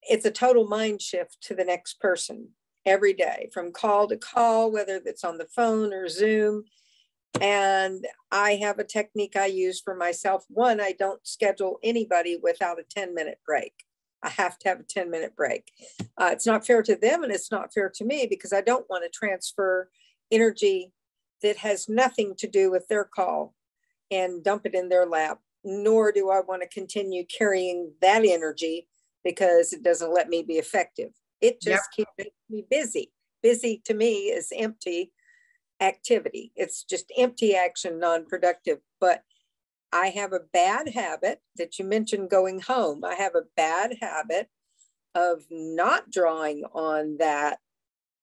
it's a total mind shift to the next person every day, from call to call, whether it's on the phone or Zoom. And I have a technique I use for myself. One, I don't schedule anybody without a 10-minute break. I have to have a 10-minute break. It's not fair to them, and it's not fair to me, because I don't want to transfer energy that has nothing to do with their call and dump it in their lap, nor do I want to continue carrying that energy because it doesn't let me be effective. It just keeps me busy. Busy to me is empty activity. It's just empty action, non-productive. But I have a bad habit that you mentioned, going home. I have a bad habit of not drawing on that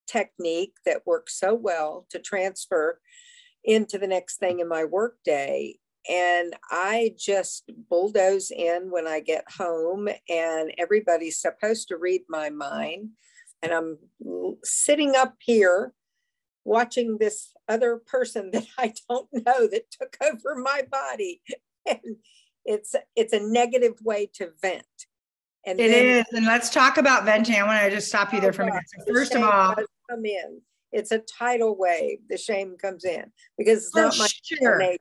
technique that works so well to transfer into the next thing in my workday. And I just bulldoze in when I get home, and everybody's supposed to read my mind. And I'm sitting up here watching this other person that I don't know that took over my body. And it's a negative way to vent. And it is. And let's talk about venting. I want to just stop you there for a minute. So first of all, come in. It's a tidal wave. The shame comes in because it's not my nature.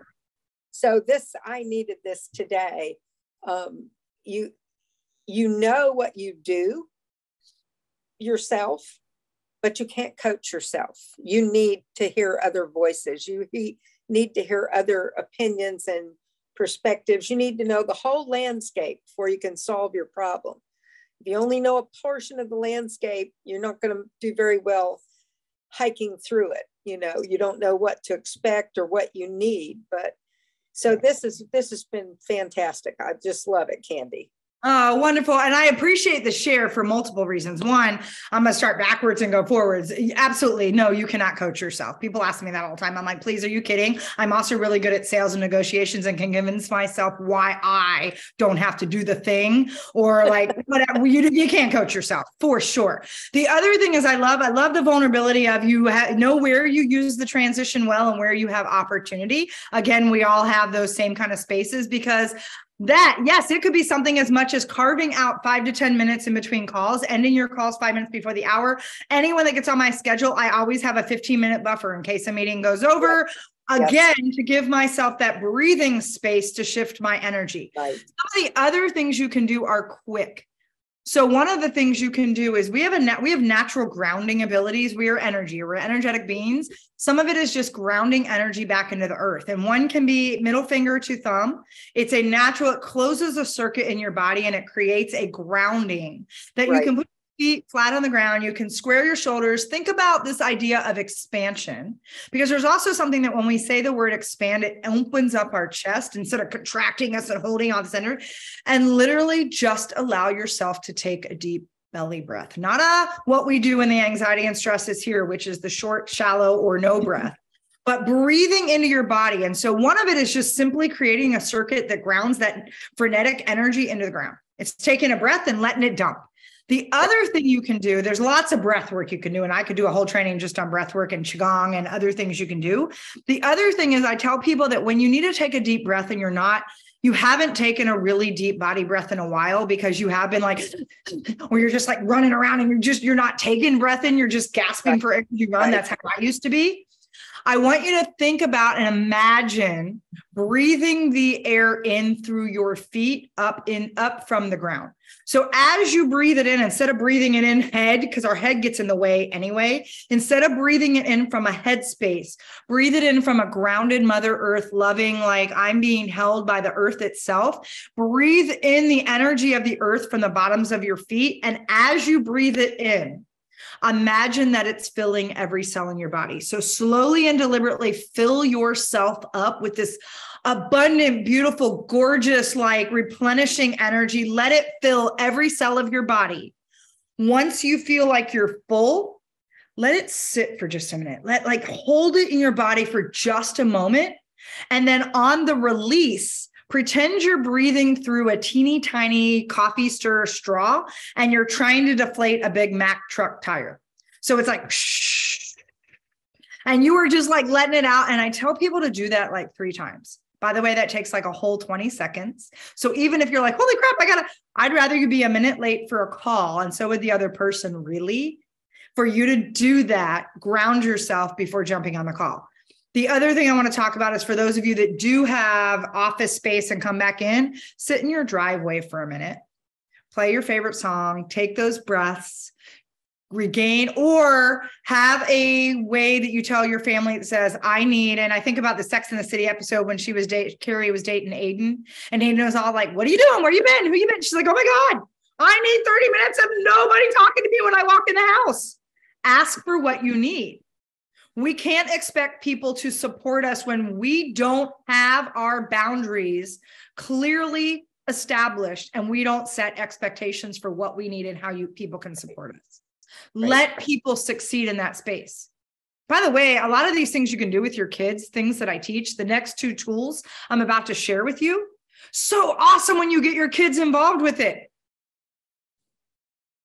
So I needed this today. You know what you do yourself, but you can't coach yourself. You need to hear other voices. You need to hear other opinions and perspectives. You need to know the whole landscape before you can solve your problem. If you only know a portion of the landscape, you're not going to do very well hiking through it. You don't know what to expect or what you need. But so this has been fantastic. I just love it, Candy. Oh, wonderful. And I appreciate the share for multiple reasons. One, I'm going to start backwards and go forwards. Absolutely. No, you cannot coach yourself. People ask me that all the time. I'm like, please, are you kidding? I'm also really good at sales and negotiations and can convince myself why I don't have to do the thing, or like whatever. You can't coach yourself for sure. The other thing is I love the vulnerability of you know where you use the transition well and where you have opportunity. Again, we all have those same kind of spaces, because yes, it could be something as much as carving out 5 to 10 minutes in between calls, ending your calls 5 minutes before the hour. Anyone that gets on my schedule, I always have a 15-minute buffer in case a meeting goes over. Again, to give myself that breathing space to shift my energy. Right. Some of the other things you can do are quick. So one of the things you can do is we have natural grounding abilities. We are energy. We're energetic beings. Some of it is just grounding energy back into the earth. And one can be middle finger to thumb. It's a natural, it closes a circuit in your body and it creates a grounding that you can put your feet flat on the ground. You can square your shoulders. Think about this idea of expansion, because there's also something that when we say the word expand, it opens up our chest instead of contracting us and holding on the center, and literally just allow yourself to take a deep belly breath, not what we do when the anxiety and stress is here, which is the short, shallow, or no breath, but breathing into your body. And so one of it is just simply creating a circuit that grounds that frenetic energy into the ground. It's taking a breath and letting it dump. The other thing you can do, there's lots of breath work you can do, and I could do a whole training just on breath work and Qigong and other things you can do. The other thing is I tell people that when you need to take a deep breath and you haven't taken a really deep body breath in a while, because you have been like, or you're just like running around and you're not taking breath in, you're just gasping for air as you run. That's how I used to be. I want you to think about and imagine breathing the air in through your feet up from the ground. So as you breathe it in, instead of breathing it in head, because our head gets in the way anyway, instead of breathing it in from a head space, breathe it in from a grounded Mother Earth, loving, like I'm being held by the earth itself. Breathe in the energy of the earth from the bottoms of your feet. And as you breathe it in, imagine that it's filling every cell in your body. So slowly and deliberately fill yourself up with this abundant, beautiful, gorgeous, like replenishing energy. Let it fill every cell of your body. Once you feel like you're full, let it sit for just a minute. Hold it in your body for just a moment. And then on the release, Pretend you're breathing through a teeny tiny coffee stirrer straw and you're trying to deflate a big Mack truck tire. So it's like, shh, and you are just like letting it out. And I tell people to do that like 3 times. By the way, that takes like a whole 20 seconds. So even if you're like, holy crap, I'd rather you be a minute late for a call. And so would the other person, really. For you to do that, ground yourself before jumping on the call. The other thing I want to talk about is for those of you that do have office space and come back in, sit in your driveway for a minute, play your favorite song, take those breaths, regain, or have a way that you tell your family that says, I need, and I think about the Sex and the City episode when Carrie was dating Aiden, and Aiden was all like, what are you doing? Where you been? Who you been? She's like, oh my God, I need 30 minutes of nobody talking to me when I walk in the house. Ask for what you need. We can't expect people to support us when we don't have our boundaries clearly established and we don't set expectations for what we need and how people can support us. Right. Let people succeed in that space. By the way, a lot of these things you can do with your kids, things that I teach, the next 2 tools I'm about to share with you. So awesome when you get your kids involved with it.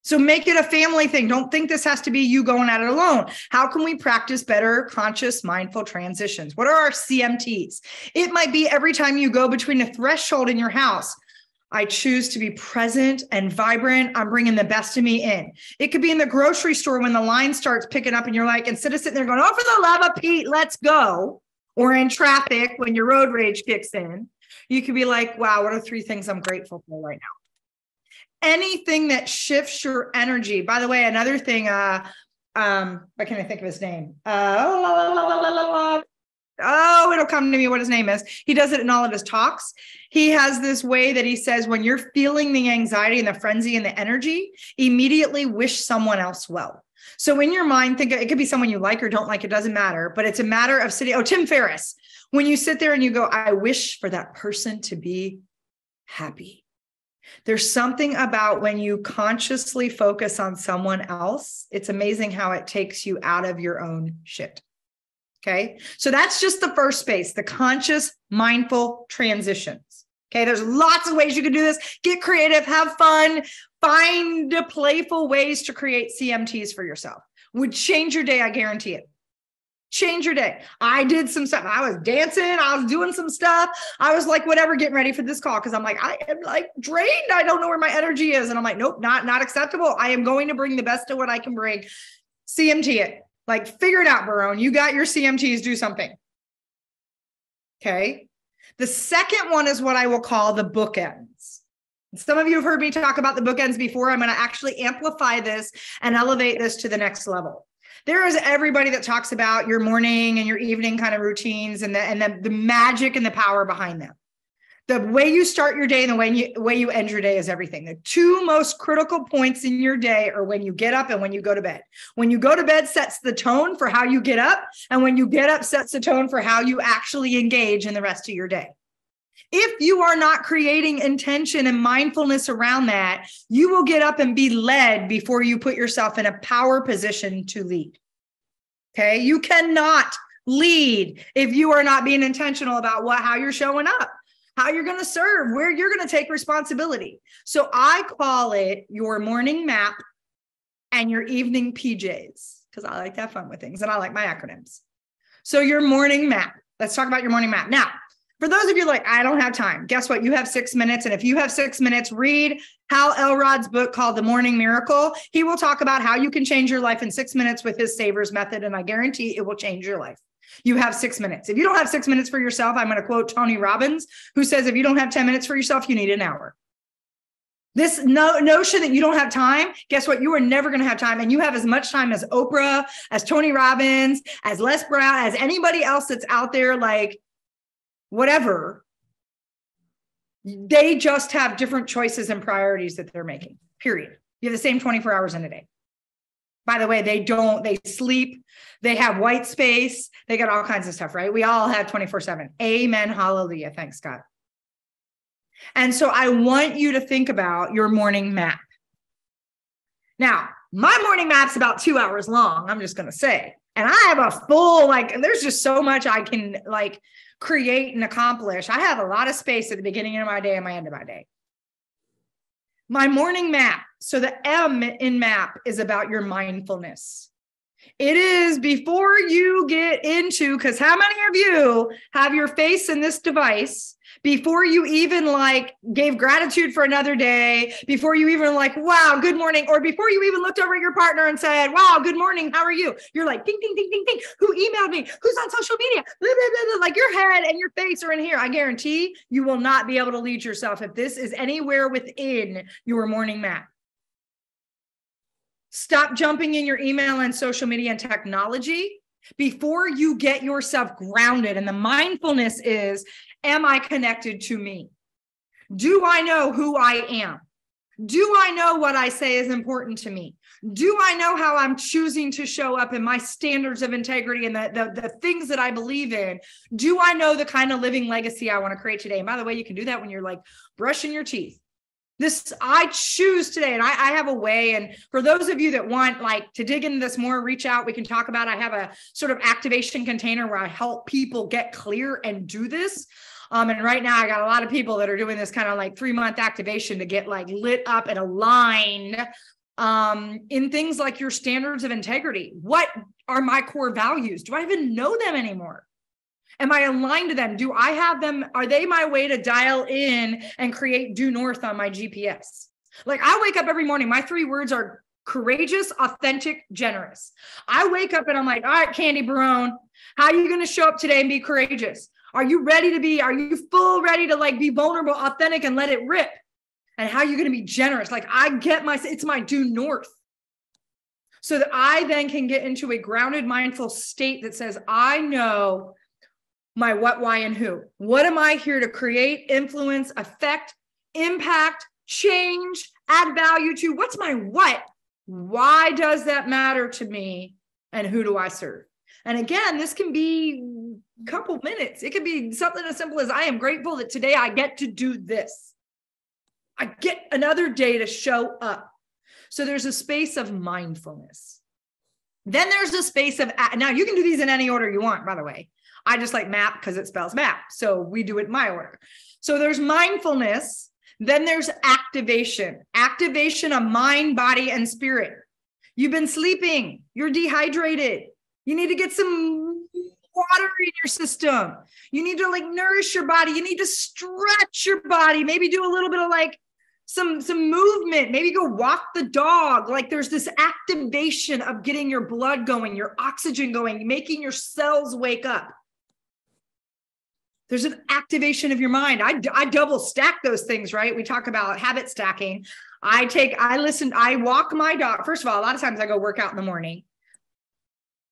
So make it a family thing. Don't think this has to be you going at it alone. How can we practice better conscious, mindful transitions? What are our CMTs? It might be every time you go between a threshold in your house. I choose to be present and vibrant. I'm bringing the best of me in. It could be in the grocery store when the line starts picking up and you're like, instead of sitting there going, oh, for the love of Pete, let's go. Or in traffic when your road rage kicks in, you could be like, wow, what are 3 things I'm grateful for right now? Anything that shifts your energy. By the way, another thing, what can I think of his name? It'll come to me what his name is. He does it in all of his talks. He has this way that he says, when you're feeling the anxiety and the frenzy and the energy, immediately wish someone else well. So in your mind, think it could be someone you like or don't like, it doesn't matter, but it's a matter of sitting. Oh, Tim Ferriss. When you sit there and you go, I wish for that person to be happy. There's something about when you consciously focus on someone else, it's amazing how it takes you out of your own shit. Okay. So that's just the first space, the conscious, mindful transitions. Okay. There's lots of ways you can do this. Get creative, have fun, find playful ways to create CMTs for yourself. Would change your day. I guarantee it. Change your day. I did some stuff. I was dancing. I was doing some stuff. I was like, whatever, getting ready for this call. Cause I'm like, I am like drained. I don't know where my energy is. And I'm like, nope, not acceptable. I am going to bring the best of what I can bring. CMT it. Like, figure it out, Barone. You got your CMTs, do something. Okay. The second one is what I will call the bookends. Some of you have heard me talk about the bookends before. I'm going to actually amplify this and elevate this to the next level. There is everybody that talks about your morning and your evening kind of routines and the magic and the power behind them. The way you start your day and the way you end your day is everything. The 2 most critical points in your day are when you get up and when you go to bed. When you go to bed sets the tone for how you get up, and when you get up sets the tone for how you actually engage in the rest of your day. If you are not creating intention and mindfulness around that, you will get up and be led before you put yourself in a power position to lead. Okay. You cannot lead if you are not being intentional about how you're showing up, how you're going to serve, where you're going to take responsibility. So I call it your morning map and your evening PJs, because I like to have fun with things and I like my acronyms. So your morning map, let's talk about your morning map. Now, for those of you like, I don't have time, guess what? You have 6 minutes. And if you have 6 minutes, read Hal Elrod's book called The Morning Miracle. He will talk about how you can change your life in 6 minutes with his Savers method. And I guarantee it will change your life. You have 6 minutes. If you don't have 6 minutes for yourself, I'm going to quote Tony Robbins, who says, if you don't have 10 minutes for yourself, you need an hour. This notion that you don't have time, guess what? You are never going to have time. And you have as much time as Oprah, as Tony Robbins, as Les Brown, as anybody else that's out there, like, whatever. They just have different choices and priorities that they're making, period. You have the same 24 hours in a day. By the way, they sleep, they have white space, they got all kinds of stuff, right? We all have 24/7. Amen. Hallelujah. Thanks, God. And so I want you to think about your morning map. Now, my morning map's about 2 hours long. I'm just going to say, And I have a full, like, there's just so much I can like create and accomplish. I have a lot of space at the beginning of my day and my end of my day. My morning map. So the M in map is about your mindfulness. It is before you get into, because how many of you have your face in this device before you even like gave gratitude for another day, before you even like, wow, good morning, or before you even looked over at your partner and said, wow, good morning, how are you? You're like, ding, ding, ding, ding, ding. Who emailed me? Who's on social media? Blah, blah, blah, blah. Like your head and your face are in here. I guarantee you will not be able to lead yourself if this is anywhere within your morning map. Stop jumping in your email and social media and technology before you get yourself grounded. And the mindfulness is, am I connected to me? Do I know who I am? Do I know what I say is important to me? Do I know how I'm choosing to show up in my standards of integrity and the things that I believe in? Do I know the kind of living legacy I want to create today? And by the way, you can do that when you're like brushing your teeth. This, I choose today, and I have a way. And for those of you that want like to dig into this more, reach out. We can talk about, I have a sort of activation container where I help people get clear and do this. And right now I got a lot of people that are doing this kind of like 3-month activation to get like lit up and aligned in things like your standards of integrity. What are my core values? Do I even know them anymore? Am I aligned to them? Do I have them? Are they my way to dial in and create due north on my GPS? Like I wake up every morning. My 3 words are courageous, authentic, generous. I wake up and I'm like, all right, Candy Barone, how are you going to show up today and be courageous? Are you ready to like be vulnerable, authentic, and let it rip? And how are you going to be generous? Like it's my due north. So that I then can get into a grounded, mindful state that says, I know my what, why, and who. What am I here to create, influence, affect, impact, change, add value to? What's my what? Why does that matter to me? And who do I serve? And again, this can be a couple minutes. It could be something as simple as, I am grateful that today I get to do this. I get another day to show up. So there's a space of mindfulness. Then there's a space of, now you can do these in any order you want, by the way. I just like map because it spells map. So we do it in my order. So there's mindfulness. Then there's activation. Activation of mind, body, and spirit. You've been sleeping. You're dehydrated. You need to get some water in your system. You need to like nourish your body. You need to stretch your body. Maybe do a little bit of like some movement. Maybe go walk the dog. Like there's this activation of getting your blood going, your oxygen going, making your cells wake up. There's an activation of your mind. I double stack those things, right? We talk about habit stacking. I walk my dog. First of all, a lot of times I go work out in the morning,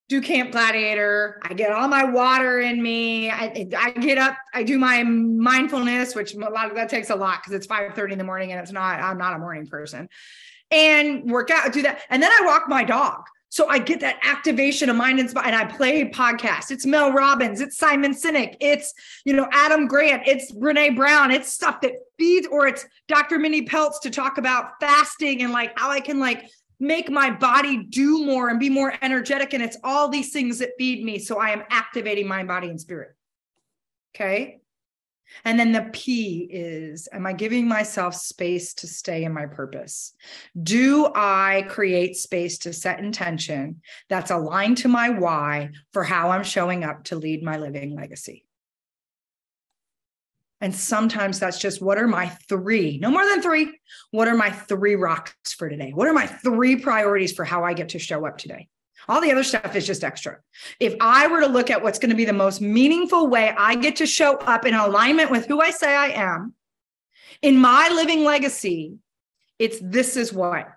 do Camp Gladiator. I get all my water in me. I get up, I do my mindfulness, which a lot of that takes a lot because it's 5:30 in the morning and I'm not a morning person, and work out, do that. And then I walk my dog. So I get that activation of mind and I play podcasts. It's Mel Robbins. It's Simon Sinek. It's, Adam Grant. It's Brene Brown. It's stuff that feeds, or it's Dr. Minnie Peltz to talk about fasting and like how I can like make my body do more and be more energetic. And it's all these things that feed me. So I am activating mind, body, and spirit. Okay. And then the P is, am I giving myself space to stay in my purpose? Do I create space to set intention that's aligned to my why for how I'm showing up to lead my living legacy? And sometimes that's just, what are my 3, no more than 3, what are my 3 rocks for today? What are my 3 priorities for how I get to show up today? All the other stuff is just extra. If I were to look at what's going to be the most meaningful way I get to show up in alignment with who I say I am in my living legacy, this is what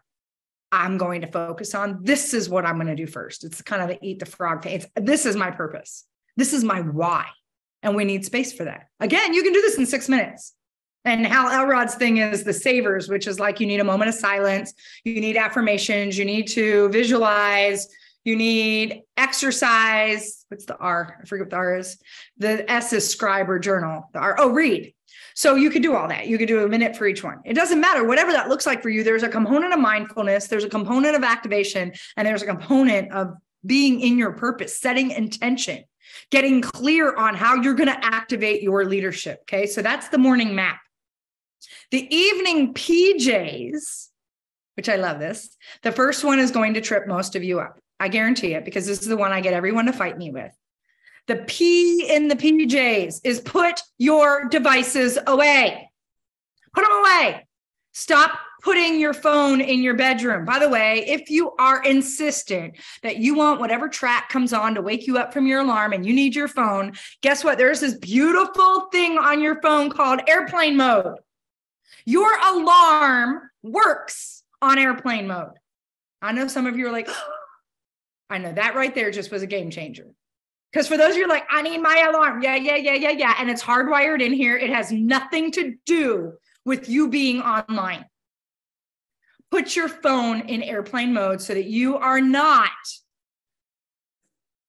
I'm going to focus on. This is what I'm going to do first. It's kind of the eat the frog thing. This is my purpose. This is my why. And we need space for that. Again, you can do this in 6 minutes. And Hal Elrod's thing is the savers, which is like you need a moment of silence. You need affirmations. You need to visualize. You need exercise. What's the R? I forget what the R is. The S is scribe or journal. The R, read. So you could do all that. You could do a minute for each one. It doesn't matter. Whatever that looks like for you, there's a component of mindfulness. There's a component of activation. And there's a component of being in your purpose, setting intention, getting clear on how you're going to activate your leadership. Okay. So that's the morning map. The evening PJs, which I love this. The first one is going to trip most of you up. I guarantee it, because this is the one I get everyone to fight me with. The P in the PJs is put your devices away. Put them away. Stop putting your phone in your bedroom. By the way, if you are insistent that you want whatever track comes on to wake you up from your alarm and you need your phone, guess what? There's this beautiful thing on your phone called airplane mode. Your alarm works on airplane mode. I know some of you are like, oh, I know that right there just was a game changer. Because for those of you like, I need my alarm. Yeah. And it's hardwired in here. It has nothing to do with you being online. Put your phone in airplane mode so that you are not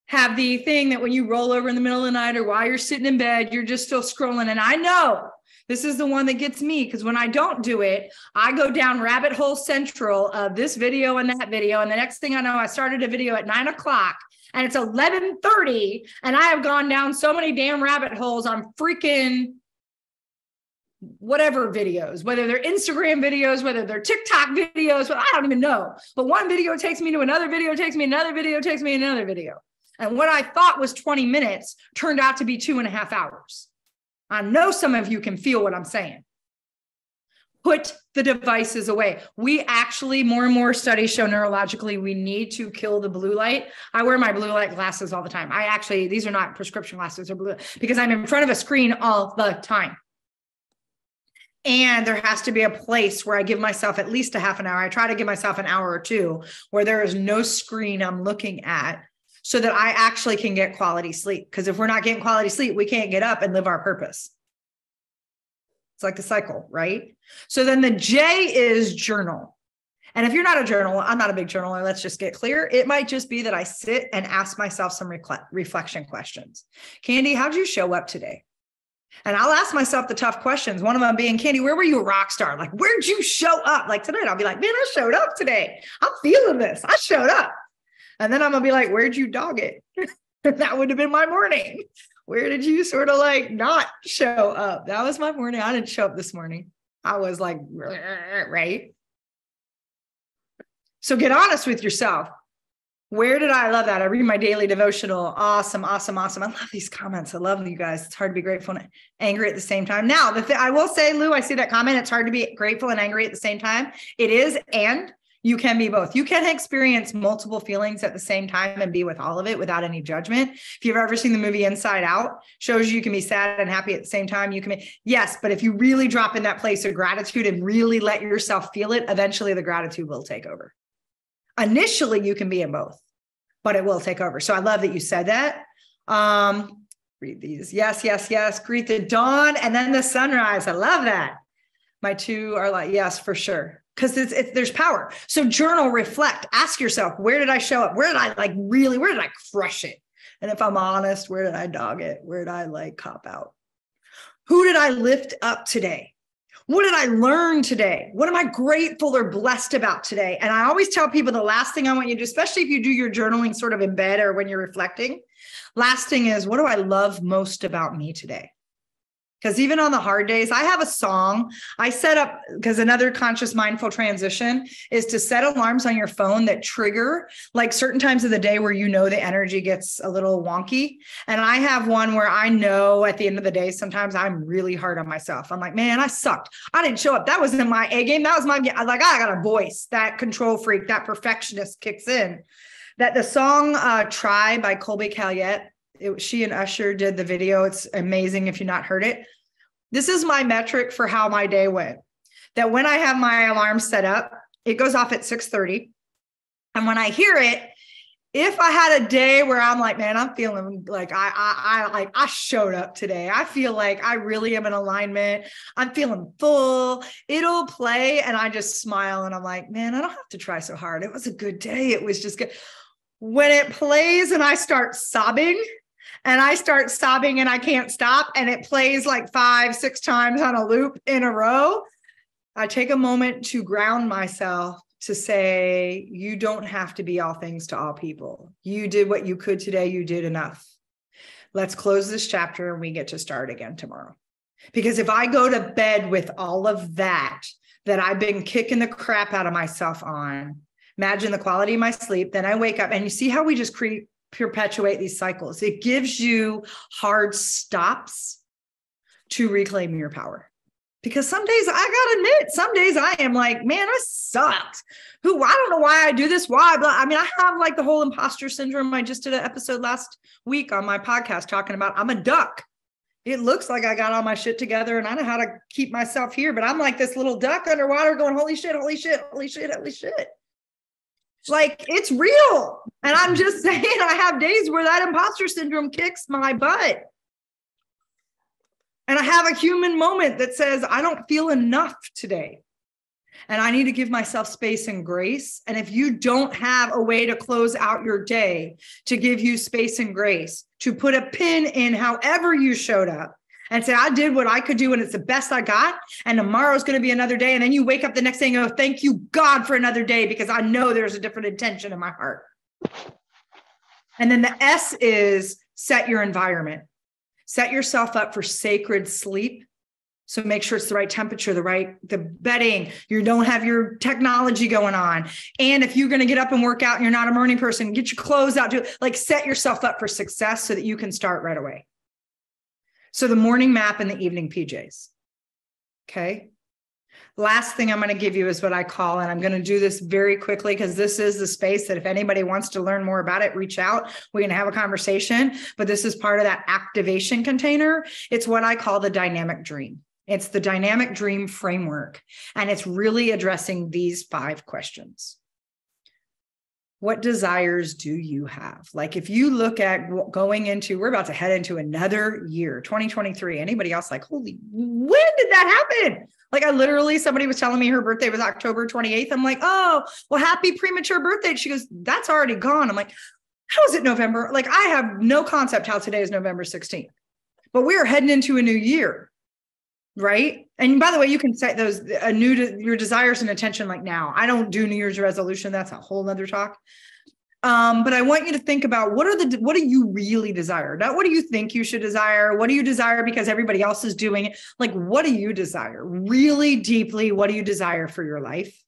have the thing that when you roll over in the middle of the night or while you're sitting in bed, you're just still scrolling. And I know this is the one that gets me, because when I don't do it, I go down rabbit hole central of this video and that video. And the next thing I know, I started a video at 9 o'clock and it's 11:30. And I have gone down so many damn rabbit holes on freaking whatever videos, whether they're Instagram videos, whether they're TikTok videos, I don't even know. But one video takes me to another video, takes me another video, takes me another video. And what I thought was 20 minutes turned out to be 2.5 hours. I know some of you can feel what I'm saying. Put the devices away. We actually, more and more studies show neurologically, we need to kill the blue light. I wear my blue light glasses all the time. These are not prescription glasses, they're blue, because I'm in front of a screen all the time. And there has to be a place where I give myself at least a half an hour. I try to give myself an hour or two where there is no screen I'm looking at, so that I actually can get quality sleep. Because if we're not getting quality sleep, we can't get up and live our purpose. It's like a cycle, right? So then the J is journal. And if you're not a journaler, I'm not a big journaler, let's just get clear. It might just be that I sit and ask myself some reflection questions. Candy, how'd you show up today? And I'll ask myself the tough questions. One of them being, Candy, where were you a rock star? Like, where'd you show up? Like tonight, I'll be like, man, I showed up today. I'm feeling this. I showed up. And then I'm going to be like, where'd you dog it? That would have been my morning. Where did you sort of like not show up? That was my morning. I didn't show up this morning. I was like, right? So get honest with yourself. Where did I love that? I read my daily devotional. Awesome. I love these comments. I love you guys. It's hard to be grateful and angry at the same time. Now, I will say, Lou, I see that comment. It's hard to be grateful and angry at the same time. It is, and you can be both. You can experience multiple feelings at the same time and be with all of it without any judgment. If you've ever seen the movie Inside Out, shows you can be sad and happy at the same time. You can be, yes, but if you really drop in that place of gratitude and really let yourself feel it, eventually the gratitude will take over. Initially, you can be in both, but it will take over. So I love that you said that. Read these. Yes. Greet the dawn and then the sunrise. I love that. My two are like, yes, for sure. Because there's power. So journal, reflect, ask yourself, where did I show up? Where did I crush it? And if I'm honest, where did I dog it? Where did I like cop out? Who did I lift up today? What did I learn today? What am I grateful or blessed about today? And I always tell people the last thing I want you to do, especially if you do your journaling sort of in bed or when you're reflecting, last thing is, what do I love most about me today? Because even on the hard days, I have a song I set up, because another conscious mindful transition is to set alarms on your phone that trigger like certain times of the day where you know the energy gets a little wonky. And I have one where I know at the end of the day, sometimes I'm really hard on myself. I'm like, man, I sucked. I didn't show up. That wasn't my A game. That was my, like, I got a voice. That control freak, that perfectionist kicks in. That the song Try by Colby Calyette, she and Usher did the video. It's amazing if you've not heard it. This is my metric for how my day went. That when I have my alarm set up, it goes off at 6:30. And when I hear it, if I had a day where I'm like, man, I'm feeling like I showed up today. I feel like I really am in alignment. I'm feeling full. It'll play and I just smile and I'm like, man, I don't have to try so hard. It was a good day. It was just good. When it plays and I start sobbing, and I can't stop, and it plays like 5-6 times on a loop in a row, I take a moment to ground myself, to say, you don't have to be all things to all people. You did what you could today. You did enough. Let's close this chapter and we get to start again tomorrow. Because if I go to bed with all of that I've been kicking the crap out of myself on, imagine the quality of my sleep, then I wake up and you see how we just perpetuate these cycles. It gives you hard stops to reclaim your power. Because some days, I gotta admit, some days I am like, man, I sucked. I don't know why I do this. Why? But I mean, I have like the whole imposter syndrome. I just did an episode last week on my podcast talking about I'm a duck. It looks like I got all my shit together and I know how to keep myself here, but I'm like this little duck underwater going, holy shit, holy shit, holy shit, holy shit. Like, it's real. And I'm just saying, I have days where that imposter syndrome kicks my butt. And I have a human moment that says, I don't feel enough today. And I need to give myself space and grace. And if you don't have a way to close out your day, to give you space and grace, to put a pin in however you showed up and say, I did what I could do and it's the best I got. And tomorrow's going to be another day. And then you wake up the next day and go, thank you, God, for another day, because I know there's a different intention in my heart. And then the S is set your environment. Set yourself up for sacred sleep. So make sure it's the right temperature, the bedding. You don't have your technology going on. And if you're going to get up and work out and you're not a morning person, get your clothes out. Like, set yourself up for success so that you can start right away. So the morning map and the evening PJs. Okay. Last thing I'm going to give you is what I call, and I'm going to do this very quickly because this is the space that if anybody wants to learn more about it, reach out. We're going to have a conversation, but this is part of that activation container. It's what I call the dynamic dream. It's the dynamic dream framework, and it's really addressing these 5 questions. What desires do you have? Like, if you look at we're about to head into another year, 2023. Anybody else like, holy, when did that happen? Like, somebody was telling me her birthday was October 28th. I'm like, oh, well, happy premature birthday. She goes, that's already gone. I'm like, how is it November? Like, I have no concept how today is November 16th, but we're heading into a new year. Right. And by the way, you can set those your desires and attention like now. I don't do New Year's resolution. That's a whole nother talk. But I want you to think about what do you really desire? Not what do you think you should desire? What do you desire because everybody else is doing it? Like, what do you desire? Really deeply, what do you desire for your life?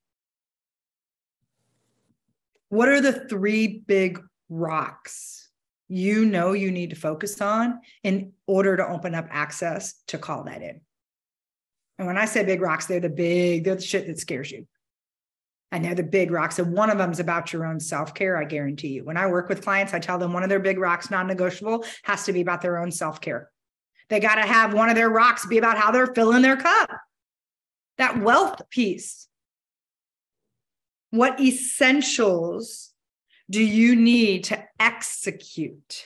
What are the 3 big rocks you need to focus on in order to open up access to call that in? And when I say big rocks, they're the shit that scares you. And they're the big rocks. And one of them is about your own self-care, I guarantee you. When I work with clients, I tell them one of their big rocks, non-negotiable, has to be about their own self-care. They got to have one of their rocks be about how they're filling their cup. That wealth piece. What essentials do you need to execute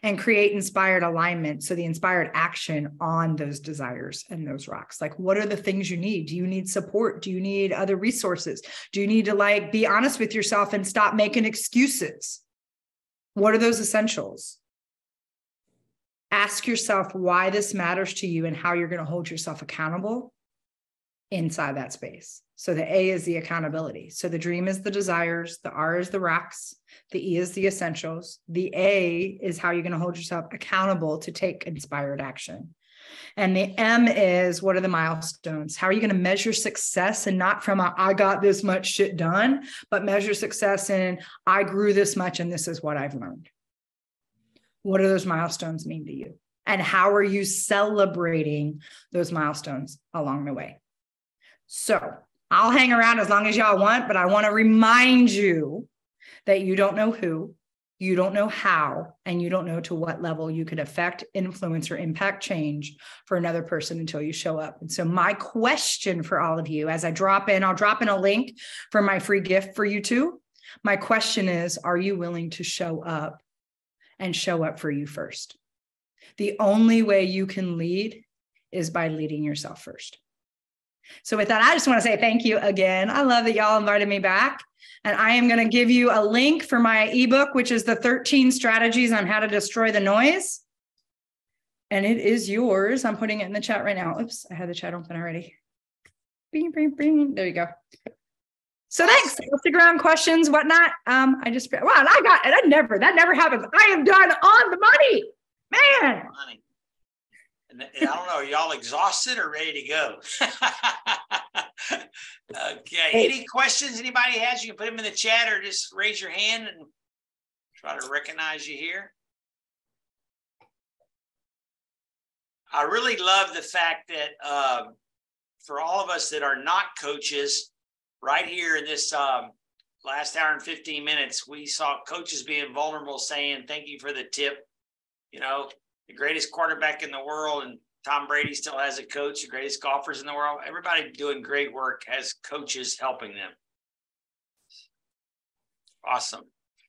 and create inspired alignment? So the inspired action on those desires and those rocks. Like, what are the things you need? Do you need support? Do you need other resources? Do you need to be honest with yourself and stop making excuses? What are those essentials? Ask yourself why this matters to you and how you're going to hold yourself accountable inside that space. So the A is the accountability. So the dream is the desires, the R is the rocks, the E is the essentials. The A is how you're going to hold yourself accountable to take inspired action. And the M is, what are the milestones? How are you going to measure success? And not from I got this much shit done, but measure success in I grew this much and this is what I've learned. What do those milestones mean to you? And how are you celebrating those milestones along the way? So I'll hang around as long as y'all want, but I want to remind you that you don't know who, you don't know how, and you don't know to what level you could affect, influence, or impact change for another person until you show up. And so my question for all of you, as I'll drop in a link for my free gift for you too. My question is, are you willing to show up and show up for you first? The only way you can lead is by leading yourself first. So with that, I just want to say thank you again. I love that y'all invited me back. And I am going to give you a link for my ebook, which is the 13 strategies on how to destroy the noise. And it is yours. I'm putting it in the chat right now. Oops, I had the chat open already. Bing, bing, bing. There you go. So thanks. I'll stick around, questions, whatnot. I just, wow, I got it. That never happens. I am done on the money, man. Money. And I don't know, are y'all exhausted or ready to go? Okay. Any questions anybody has? You can put them in the chat or just raise your hand and try to recognize you here. I really love the fact that for all of us that are not coaches, right here in this last hour and 15 minutes, we saw coaches being vulnerable, saying, thank you for the tip. You know, the greatest quarterback in the world, and Tom Brady still has a coach, the greatest golfers in the world. Everybody doing great work has coaches helping them. Awesome.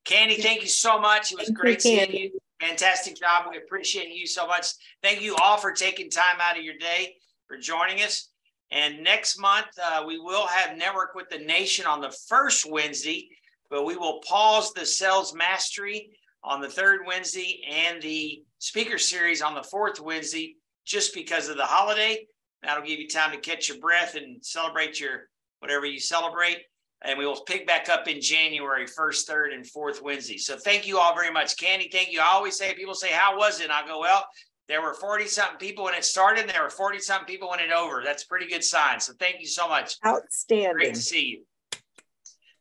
Candy, thank you so much. It was great seeing you. Fantastic job. We appreciate you so much. Thank you all for taking time out of your day for joining us. And next month, we will have Network with the Nation on the first Wednesday, but we will pause the Sales Mastery on the third Wednesday and the speaker series on the fourth Wednesday, just because of the holiday. That'll give you time to catch your breath and celebrate your whatever you celebrate. And we will pick back up in January, first, third, and fourth Wednesday. So thank you all very much. Candy, thank you. I always say, people say, how was it? And I go, well, there were 40-something people when it started, and there were 40-something people when it over. That's a pretty good sign. So thank you so much. Outstanding. Great to see you.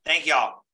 Thank you all.